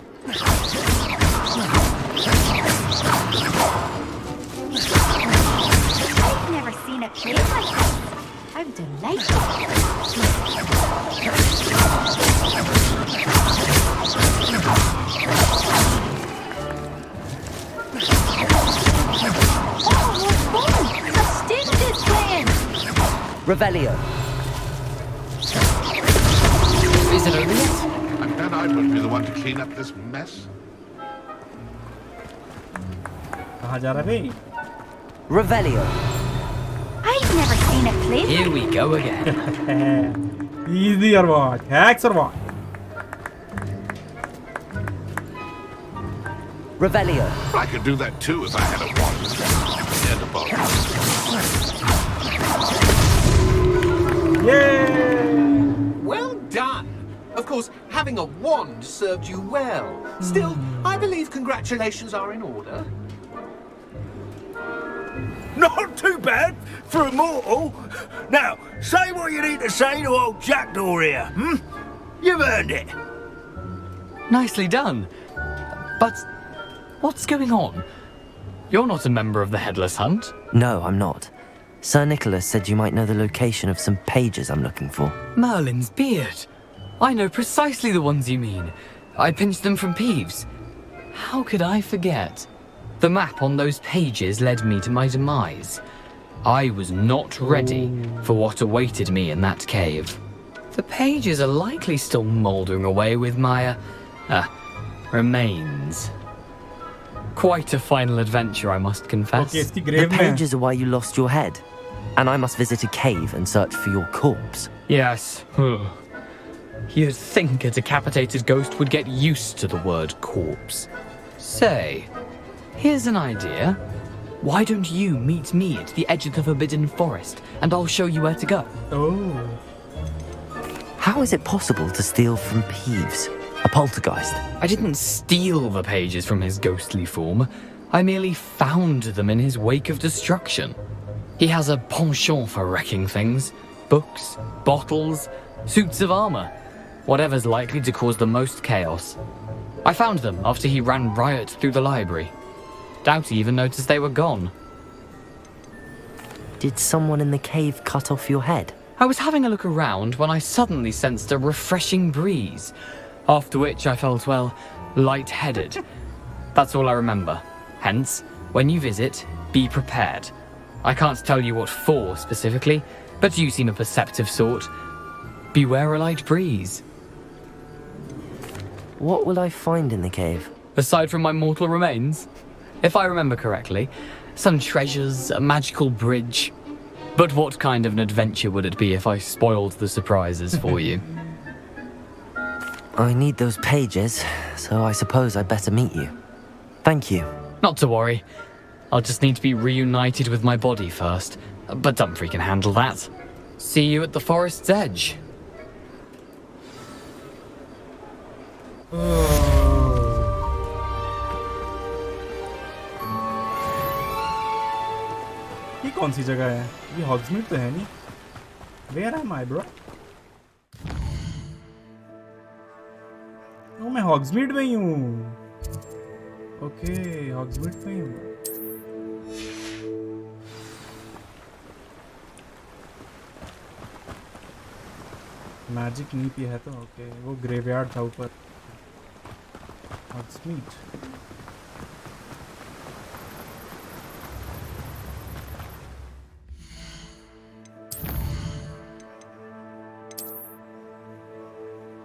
I've never seen a play like this. I'm delighted. A student is playing. Revelio. Is it over yet? I bet I would be the one to clean up this mess. कहाँ जा रहा है भाई? Revelio. I've never seen a play. Here we go again. Easy or what? Hacks or what? Revelio. I could do that too if I had a wand. And a bow. Yay! Well done! Of course, having a wand served you well. Still, I believe congratulations are in order. Not too bad for a mortal. Now, say what you need to say to old Jackdaw here, hmm? You've earned it. Nicely done. But what's going on? You're not a member of the Headless Hunt. No, I'm not. Sir Nicholas said you might know the location of some pages I'm looking for. Merlin's beard. I know precisely the ones you mean. I pinched them from Peeves. How could I forget? The map on those pages led me to my demise. I was not ready for what awaited me in that cave. The pages are likely still mouldering away with my, remains. Quite a final adventure, I must confess. The pages are why you lost your head. And I must visit a cave and search for your corpse. Yes. You'd think a decapitated ghost would get used to the word corpse. Say, here's an idea. Why don't you meet me at the edge of the Forbidden Forest, and I'll show you where to go? Oh. How is it possible to steal from Peeves, a poltergeist? I didn't steal the pages from his ghostly form. I merely found them in his wake of destruction. He has a penchant for wrecking things. Books, bottles, suits of armor. Whatever's likely to cause the most chaos. I found them after he ran riot through the library. Doubt he even noticed they were gone. Did someone in the cave cut off your head? I was having a look around when I suddenly sensed a refreshing breeze, after which I felt, well, lightheaded. That's all I remember. Hence, when you visit, be prepared. I can't tell you what for specifically, but you seem a perceptive sort. Beware a light breeze. What will I find in the cave? Aside from my mortal remains? If I remember correctly, some treasures, a magical bridge. But what kind of an adventure would it be if I spoiled the surprises for you? I need those pages, so I suppose I'd better meet you. Thank you. Not to worry. I'll just need to be reunited with my body first. But Dumfries can handle that. See you at the forest's edge. ये कौन सी जगह है? ये हॉग्समीड तो है नहीं? Where am I, bro? ओ मैं हॉग्समीड में ही हूँ. ओके, हॉग्समीड में ही हूँ. मैजिक नीप है तो ओके. वो ग्रेवयार्ड था ऊपर. हॉग्समीड.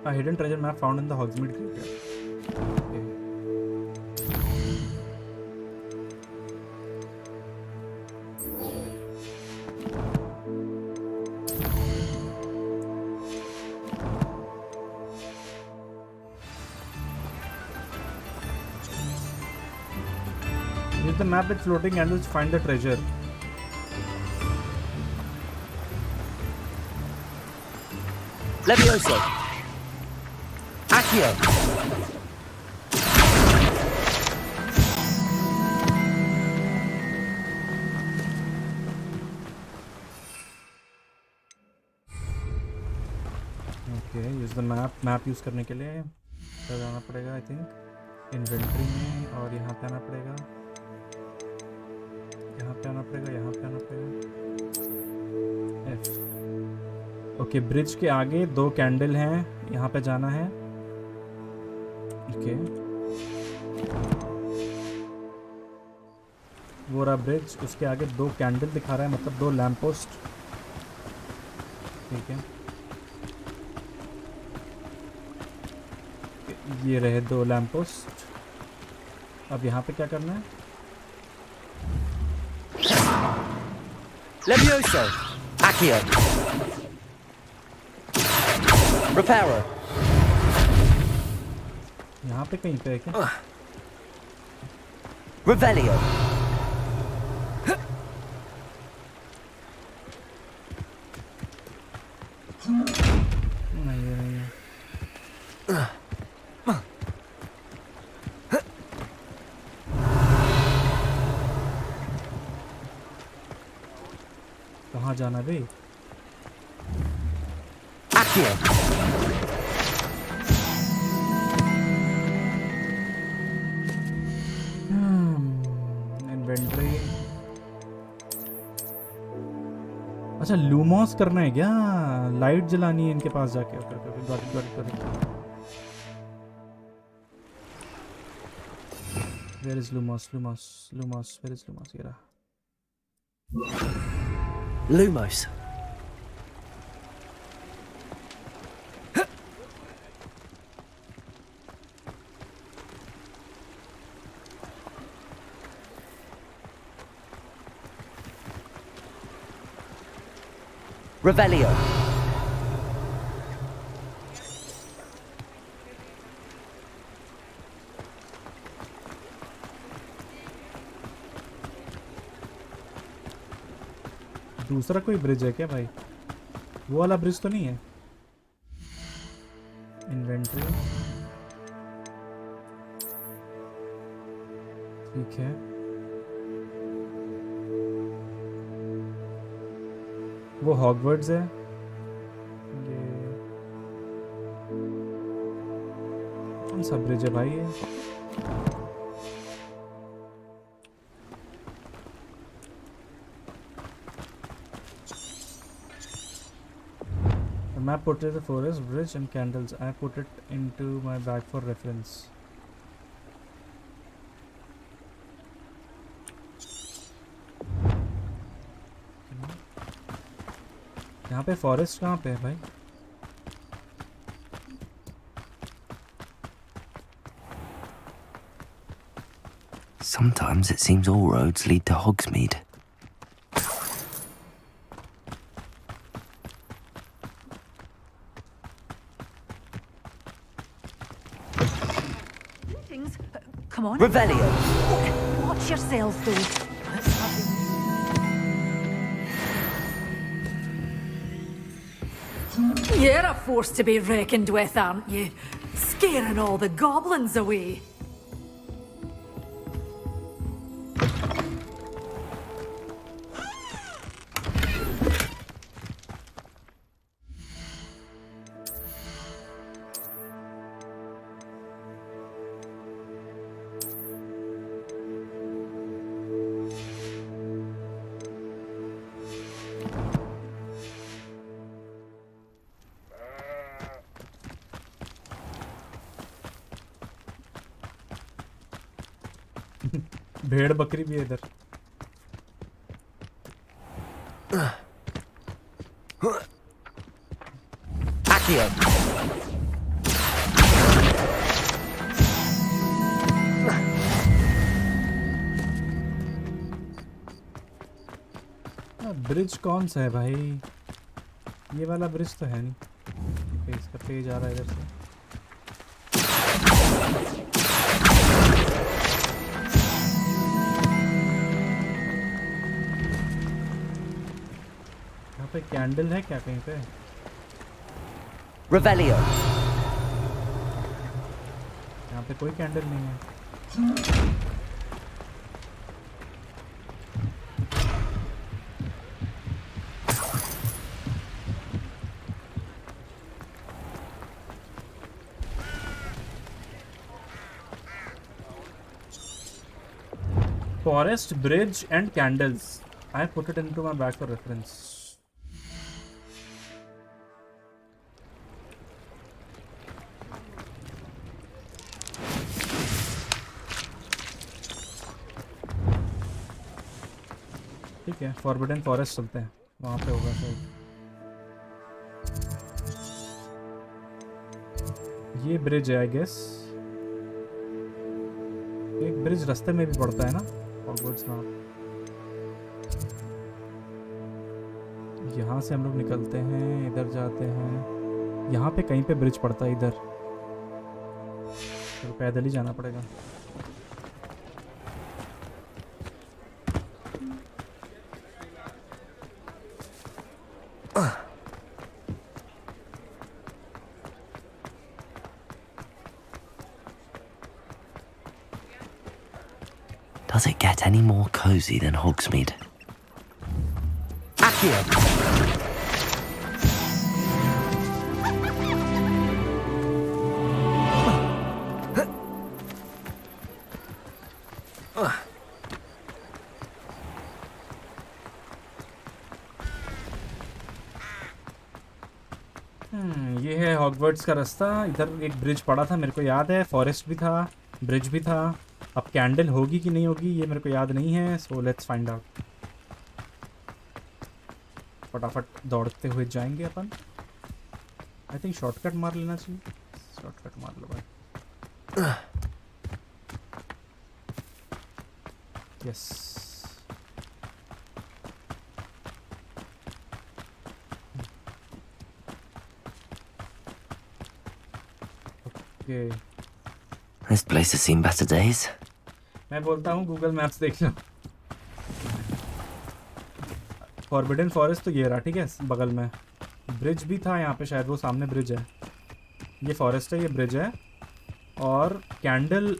A hidden treasure map found in the Hogsmeade graveyard. Okay. Use the map with floating candles to find the treasure. Levioso. Accio. Okay, use the map use करने के लिए जाना पड़ेगा आई थिंक इन्वेंटरी में और यहाँ पे आना पड़ेगा यहाँ पे आना पड़ेगा F. ओके ब्रिज के आगे 2 कैंडल हैं यहाँ पे जाना है ओके वो रहा ब्रिज उसके आगे 2 कैंडल दिखा रहा है मतलब 2 लैंप पोस्ट ठीक है ये रहे 2 लैंप पोस्ट अब यहाँ पे क्या करना है Levioso. Accio. Reparo. यहाँ पे कहीं पे है क्या Revelio. नहीं है कहाँ जाना बे Accio. इन्वेंटरी अच्छा लूमॉस करना है क्या लाइट जलानी है इनके पास जाके Where is Lumos? Where is Lumos? Here. Lumos. Revelio. दूसरा कोई ब्रिज है क्या भाई वो वाला ब्रिज तो नहीं है इन्वेंटरी ठीक है वो हॉगवर्ट्स है ये कौन सा ब्रिज है भाई ये map portrays the forest, bridge and candles. I put it into my bag for reference. यहाँ पे फॉरेस्ट कहाँ पे है भाई Sometimes it seems all roads lead to Hogsmeade. Come on. Revelio. Watch yourself, though. You're a force to be reckoned with, aren't you? Scaring all the goblins away. भेड़ बकरी भी है इधर Accio. ब्रिज कौन सा है भाई? ये वाला ब्रिज तो है नहीं। इसका पेज आ रहा है इधर से। यहाँ पे कैंडल है क्या कहीं पे? Revelio. यहाँ पे कोई कैंडल नहीं है। Forest, bridge and candles. I put it into my bag for reference. ठीक है, फॉरबिडन फॉरेस्ट चलते हैं, वहाँ पे होगा शायद। ये ब्रिज है आई गेस। एक ब्रिज रास्ते में भी पड़ता है ना, हॉगवर्ट्स में। यहाँ से हम लोग निकलते हैं, इधर जाते हैं। यहाँ पे कहीं पे ब्रिज पड़ता है इधर, तो पैदल ही जाना पड़ेगा। Does it get any more cozy than Hogsmeade? Accio! ये है हॉगवर्ट्स का रास्ता। इधर एक ब्रिज पड़ा था, मेरे को याद है। फॉरेस्ट भी था, ब्रिज भी था। अब कैंडल होगी कि नहीं होगी ये मेरे को याद नहीं है, सो लेट्स फाइंड आउट। फटाफट दौड़ते हुए जाएंगे अपन। आई थिंक शॉर्टकट मार लेना चाहिए। शॉर्टकट मार लो भाई। Yes, okay. This place has seen better days. मैं बोलता हूँ गूगल मैप्स देख लो। फॉरबिडन फॉरेस्ट तो ये रहा, ठीक है, बगल में। ब्रिज भी था यहाँ पे शायद, वो सामने ब्रिज है। ये फॉरेस्ट है, ये ब्रिज है। और कैंडल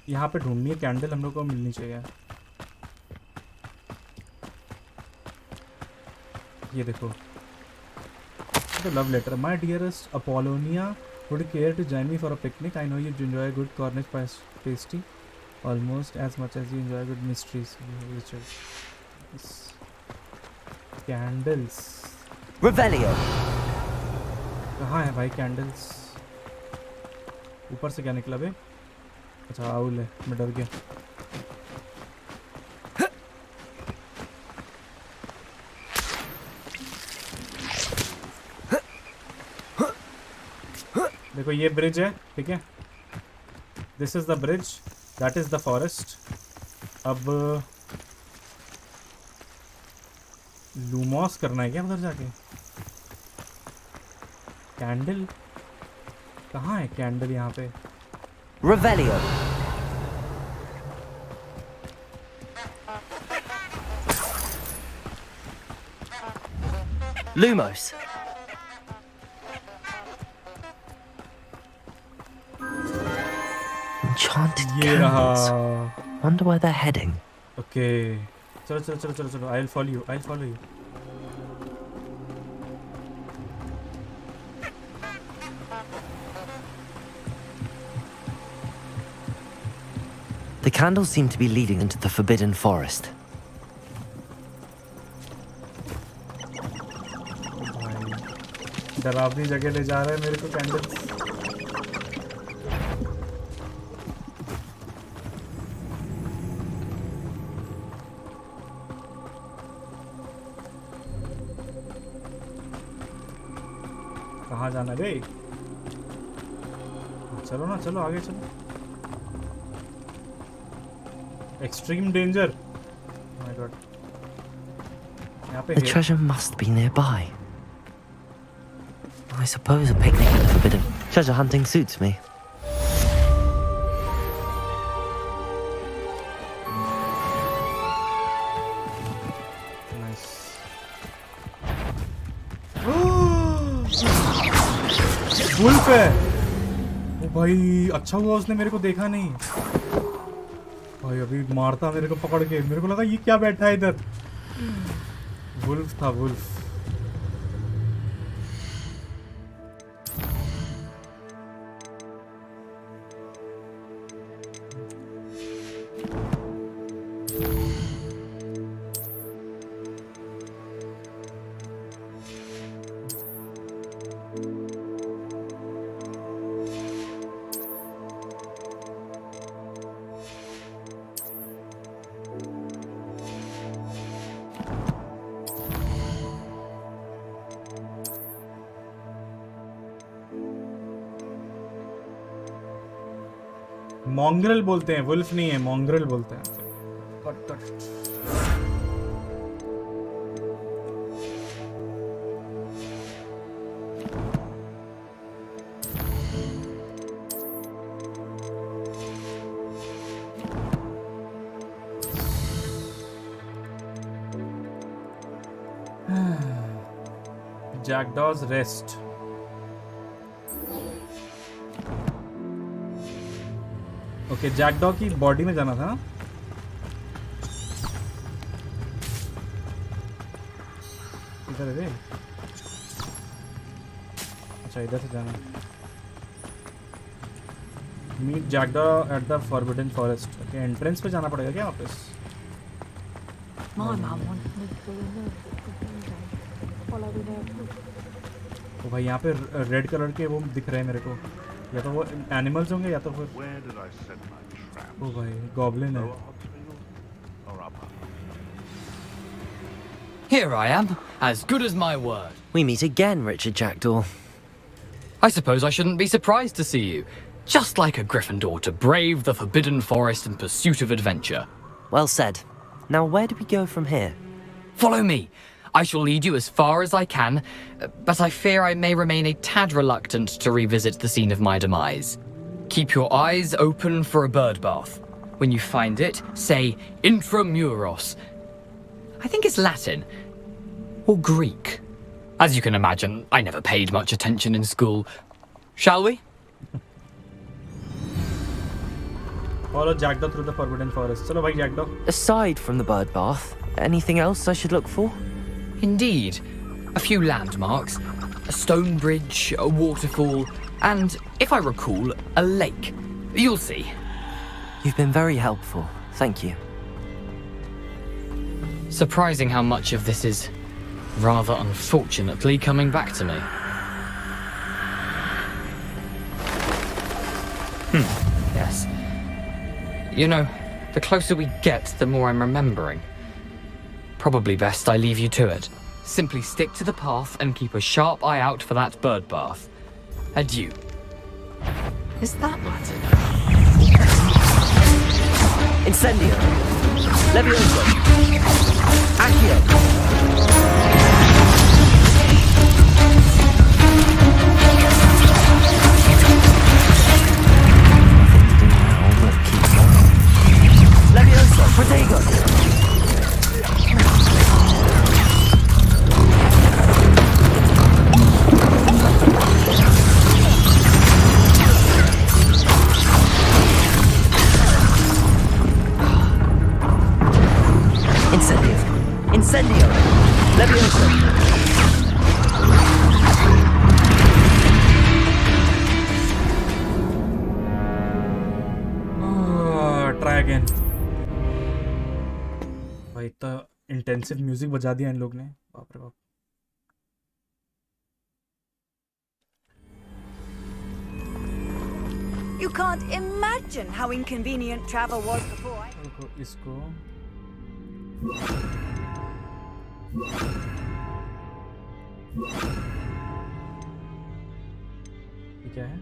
यहाँ पे ढूंढनी है, कैंडल हम लोग को मिलनी चाहिए। ये देखो, तो love letter. My dearest Apollonia, would you care to join me for a picnic? I know you enjoy good Cornish pastry almost as much as you enjoy good mysteries. Richard. Yes. Candles. Revelio. कहाँ है भाई candles? ऊपर से क्या निकला बे? अच्छा owl है, मैं डर गया। देखो ये ब्रिज है, ठीक है। This is the bridge, that is the forest. अब लूमॉस करना है क्या उधर जाके? कैंडल कहाँ है? कैंडल यहाँ पे। Revelio. Lumos. Enchanted candles. Wonder where they're heading. Okay. चलो चलो चलो चलो चलो। I'll follow you. I'll follow you. The candles seem to be leading into the Forbidden Forest. डरावनी जगह ले जा रहा है मेरे को कैंडल्स। कहाँ जाना है? चलो ना, चलो आगे चलो। Extreme danger. My God, The treasure must be nearby. I suppose a picnic at the Forbidden treasure hunting suits me. Wolf है। ओ भाई अच्छा हुआ उसने मेरे को देखा नहीं। भाई अभी मारता मेरे को पकड़ के, मेरे को लगा ये क्या बैठा है इधर। वुल्फ था वुल्फ। मॉन्ग्रेल बोलते हैं, वुल्फ नहीं है, मॉन्ग्रेल बोलते हैं। Cut cut. Jackdaw's Rest. Okay, jackdaw की बॉडी में जाना था ना? इधर है। अच्छा इधर से जाना। Meet Jackdaw at the forbidden forest. Okay, entrance पे जाना पड़ेगा क्या वापस? तो भाई यहाँ पे रेड कलर के वो दिख रहे हैं मेरे को, या तो वो एनिमल्स होंगे या तो फिर ओ भाई गॉब्लिन है। Here I am, as good as my word. We meet again, Richard Jackdaw. I suppose I shouldn't be surprised to see you. Just like a Gryffindor to brave the Forbidden Forest in pursuit of adventure. Well said. Now where do we go from here? Follow me. I shall lead you as far as I can, but I fear I may remain a tad reluctant to revisit the scene of my demise. Keep your eyes open for a bird bath. When you find it, say intramuros. I think it's Latin. Or Greek. As you can imagine, I never paid much attention in school. Shall we? Follow Jackdaw through the Forbidden Forest. Chalo bhai Jackdaw. Aside from the bird bath, anything else I should look for? Indeed. A few landmarks. A stone bridge, a waterfall, and, if I recall, a lake. You'll see. You've been very helpful. Thank you. Surprising how much of this is, rather unfortunately, coming back to me. Yes. You know, the closer we get, the more I'm remembering. Probably best I leave you to it. Simply stick to the path and keep a sharp eye out for that bird bath. Adieu. Is that Latin? Incendio. Levioso. Accio. Levioso. Protego. Incendio. Incendio. Levioso. Try again. भाई इतना intensive music बजा दिया इन लोग ने, बाप रे बाप। You can't imagine how inconvenient travel was before. इसको ये क्या है?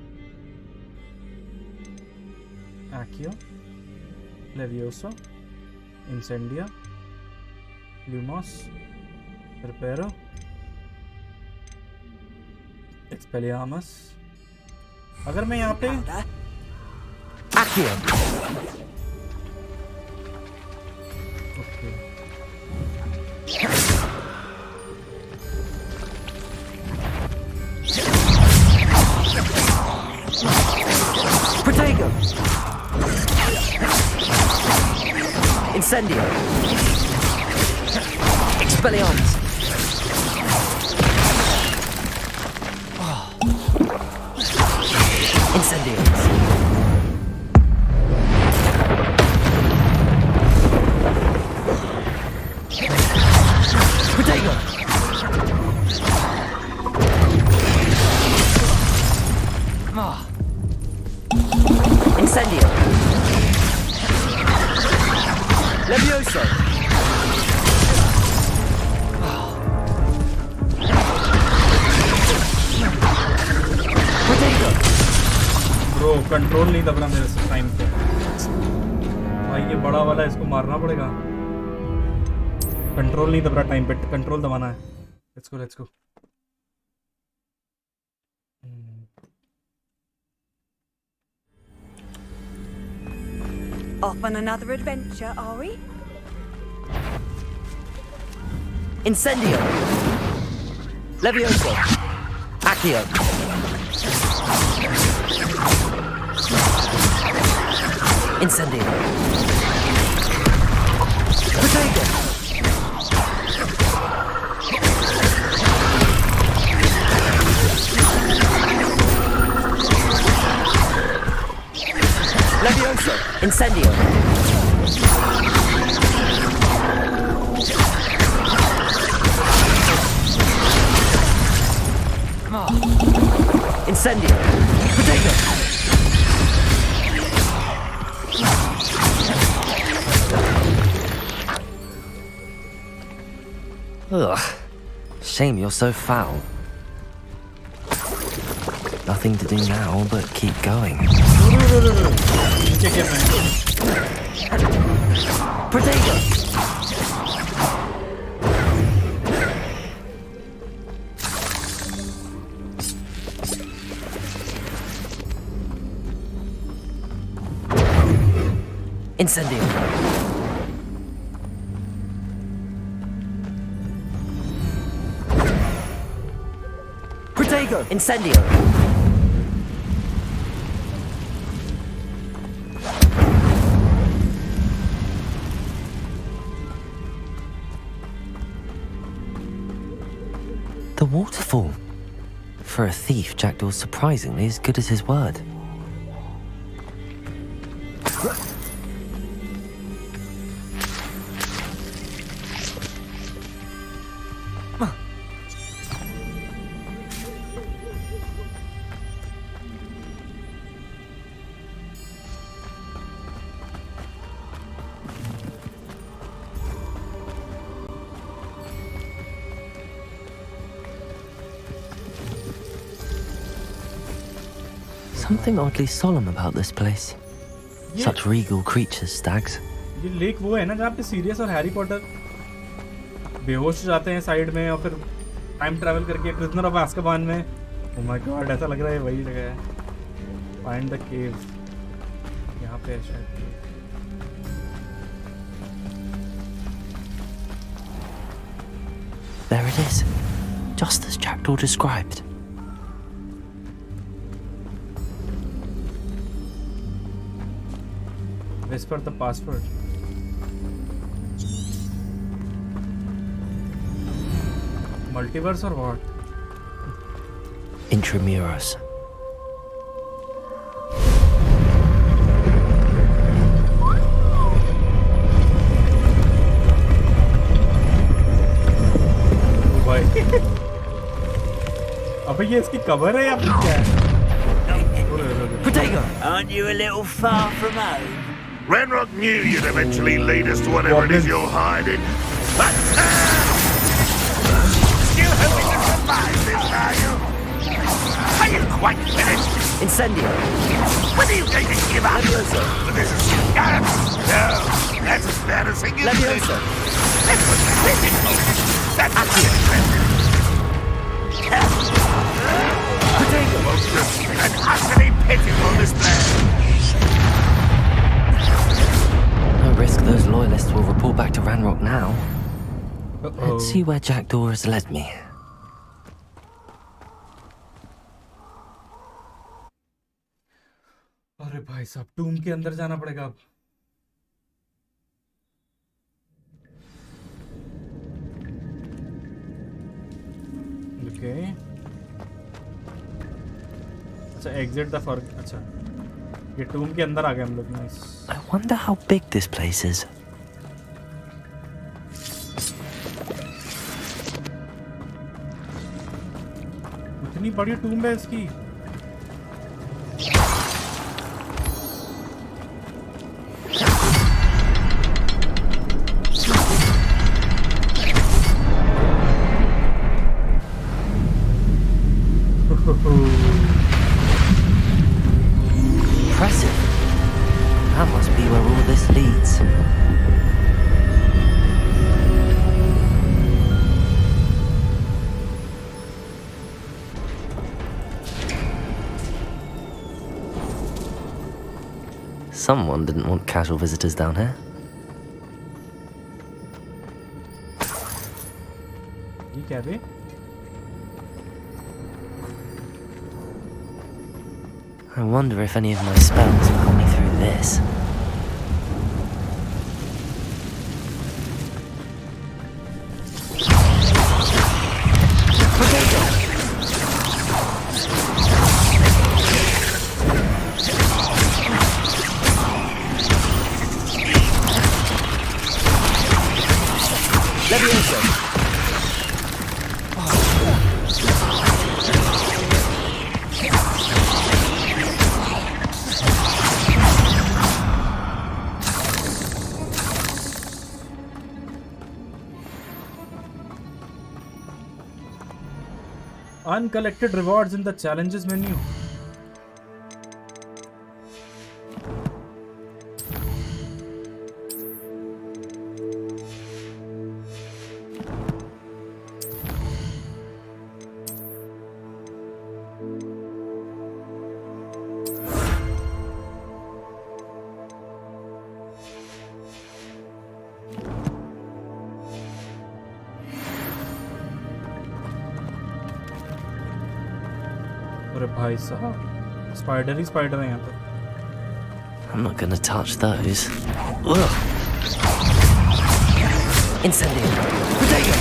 Accio, Levioso, Incendia, Lumos, Preparo. Expelliarmus. अगर मैं यहाँ पे Accio. Okay. Protego. Incendio. Expelliarmus. Incendio. Protego. Incendio. Levioso. Protego. Bro, control नहीं दब रहा मेरे से टाइम पे। भाई ये बड़ा वाला इसको मारना पड़ेगा। कंट्रोल नहीं दब रहा टाइम पे, कंट्रोल दबाना है। Let's go. Off on another adventure, are we? Incendio. Levioso. Accio. Incendio. Protego. Levioso. Incendio. Incendio. Protego. Ugh. Shame you're so foul. Nothing to do now but keep going. Protego. Incendio. Protego. Incendio. The waterfall. For a thief, Jackdaw's surprisingly as good as his word. Something oddly solemn about this place. Such regal creatures, stags. ये lake वो है ना जहाँ पे serious और Harry Potter बेहोश हो जाते हैं साइड में और फिर टाइम ट्रैवल करके प्रिजनर ऑफ आज़्काबान में। ओह माय गॉड, ऐसा लग रहा है वही जगह है। फाइंड द केव, यहाँ पे है शायद। There it is, just as Jackdaw described. Whisper the password. Multiverse or what? Intramuros. अबे ये इसकी कवर है या फिर क्या है? Protego! Aren't you a little far from home? Renrock knew you'd eventually lead us to whatever it is you're hiding. But, still hoping to survive this, are you? Are you quite finished? Incendio. When are you going to give up? Levioso. This is... No, that's embarrassing, isn't Levioso. it? That's what's critical. An utterly pitiful display. No risk those loyalists will report back to Ranrock now. Let's see where Jackdaw has led me. अरे भाई साहब टूम के अंदर जाना पड़ेगा अब. Okay. अच्छा exit the for अच्छा ये टूम के अंदर आ गए हम लोग. Nice. I wonder how big this place is. इतनी बड़ी टूम है इसकी. Impressive. That must be where all this leads. Someone didn't want casual visitors down here. ये क्या है? I wonder if any of my spells will help me through this. Uncollected rewards in the challenges menu. अरे भाई साहब spider ही spider है यहाँ पर. I'm not gonna touch those. Ugh. Incendio. Potato.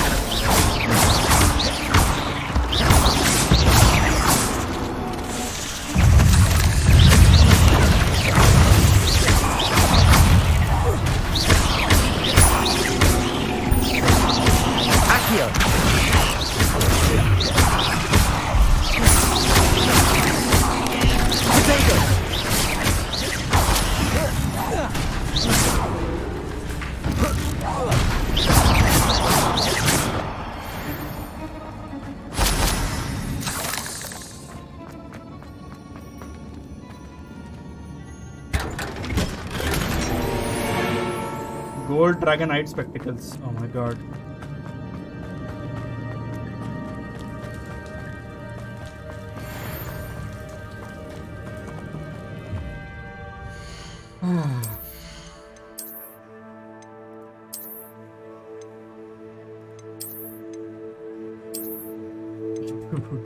Gold Dragonite spectacles. Oh my god.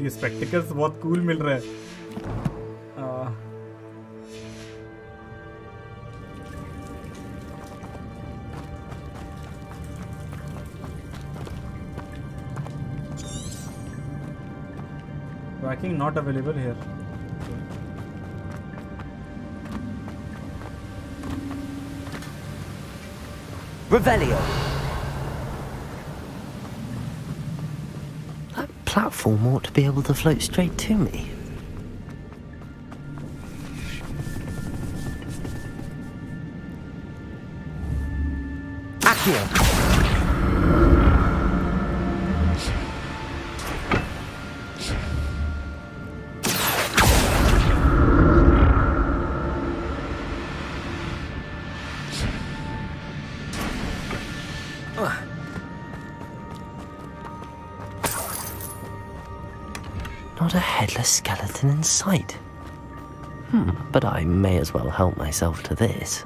ये spectacles बहुत cool मिल रहा है. Tracking not available here. Revelio. That platform ought to be able to float straight to me. Accio. Not a headless skeleton in sight. But I may as well help myself to this.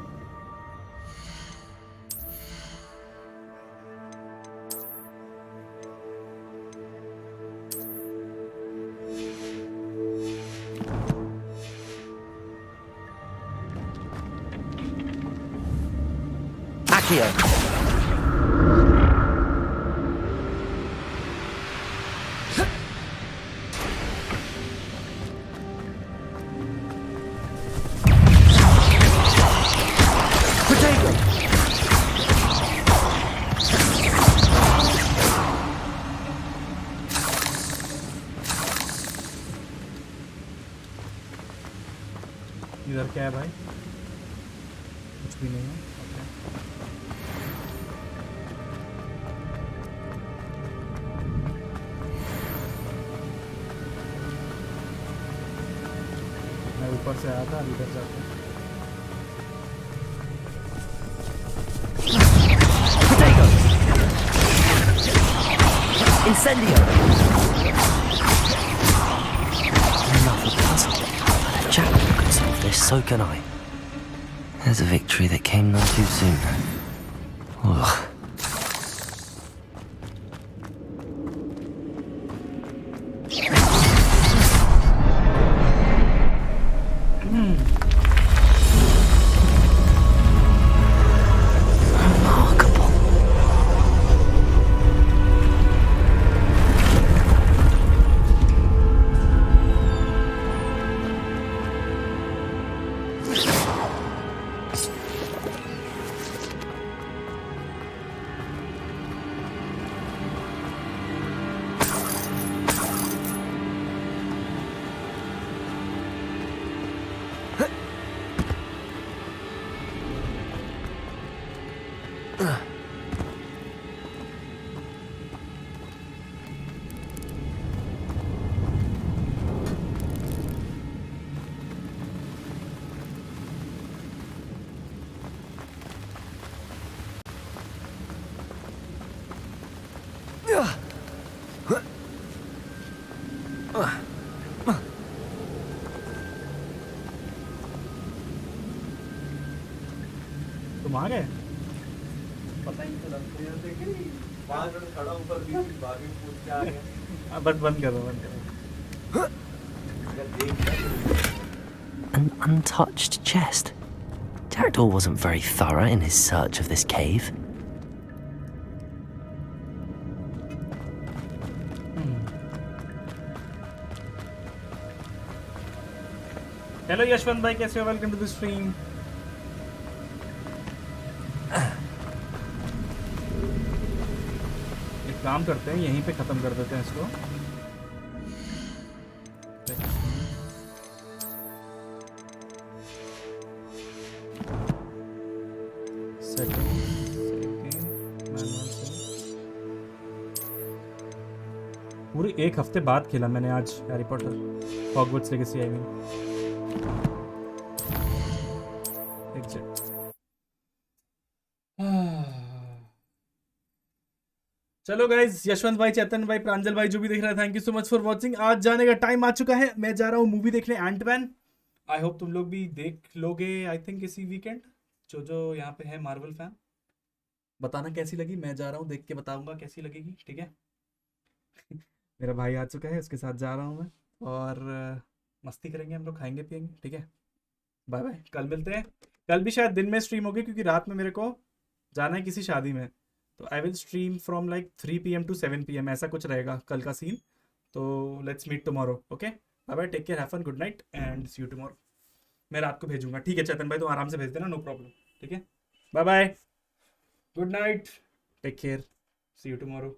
Accio! इधर क्या है भाई? कुछ भी नहीं है. मैं ऊपर से आया था, इधर जाते हैं. Incendio! Another puzzle. But if Jack can solve this, so can I. There's a victory that came none too soon. Ugh. तुम आ गए? पता ही नहीं चला, देखे 5 मिनट खड़ा ऊपर भी बाद में पूछ के आ गया. बस बंद कर दो, बंद कर दो. An untouched chest. Jackdaw wasn't very thorough in his search of this cave. Hello Yashwant भाई, कैसे हो? Welcome to the stream. एक काम करते हैं, यहीं पे खत्म कर देते हैं इसको. पूरी एक हफ्ते बाद खेला मैंने आज Harry Potter Hogwarts legacy. I mean चलो गाइज, यशवंत भाई, चेतन भाई, प्रांजल भाई, जो भी देख रहा है, thank you so much for watching. आज जाने का टाइम आ चुका है. मैं जा रहा हूँ मूवी देखने, एंटमैन. आई होप तुम लोग भी देख लोगे. आई थिंक इसी वीकेंड. जो यहाँ पे है मार्वल फैन, बताना कैसी लगी. मैं जा रहा हूँ, देख के बताऊंगा कैसी लगेगी. ठीक है. मेरा भाई आ चुका है, उसके साथ जा रहा हूँ मैं, और मस्ती करेंगे हम लोग, खाएंगे पियेंगे. ठीक है. बाय बाय, कल मिलते हैं. कल भी शायद दिन में स्ट्रीम होगी, क्योंकि रात में मेरे को जाना है किसी शादी में. तो I will stream from like 3 PM to 7 PM, ऐसा कुछ रहेगा कल का सीन. तो let's meet tomorrow. Okay, bye bye, take care, have fun, good night and see you tomorrow. मैं रात को भेजूंगा. ठीक है चेतन भाई, तुम आराम से भेज देना, नो प्रॉब्लम. ठीक है. Bye bye, good night, take care, see you tomorrow.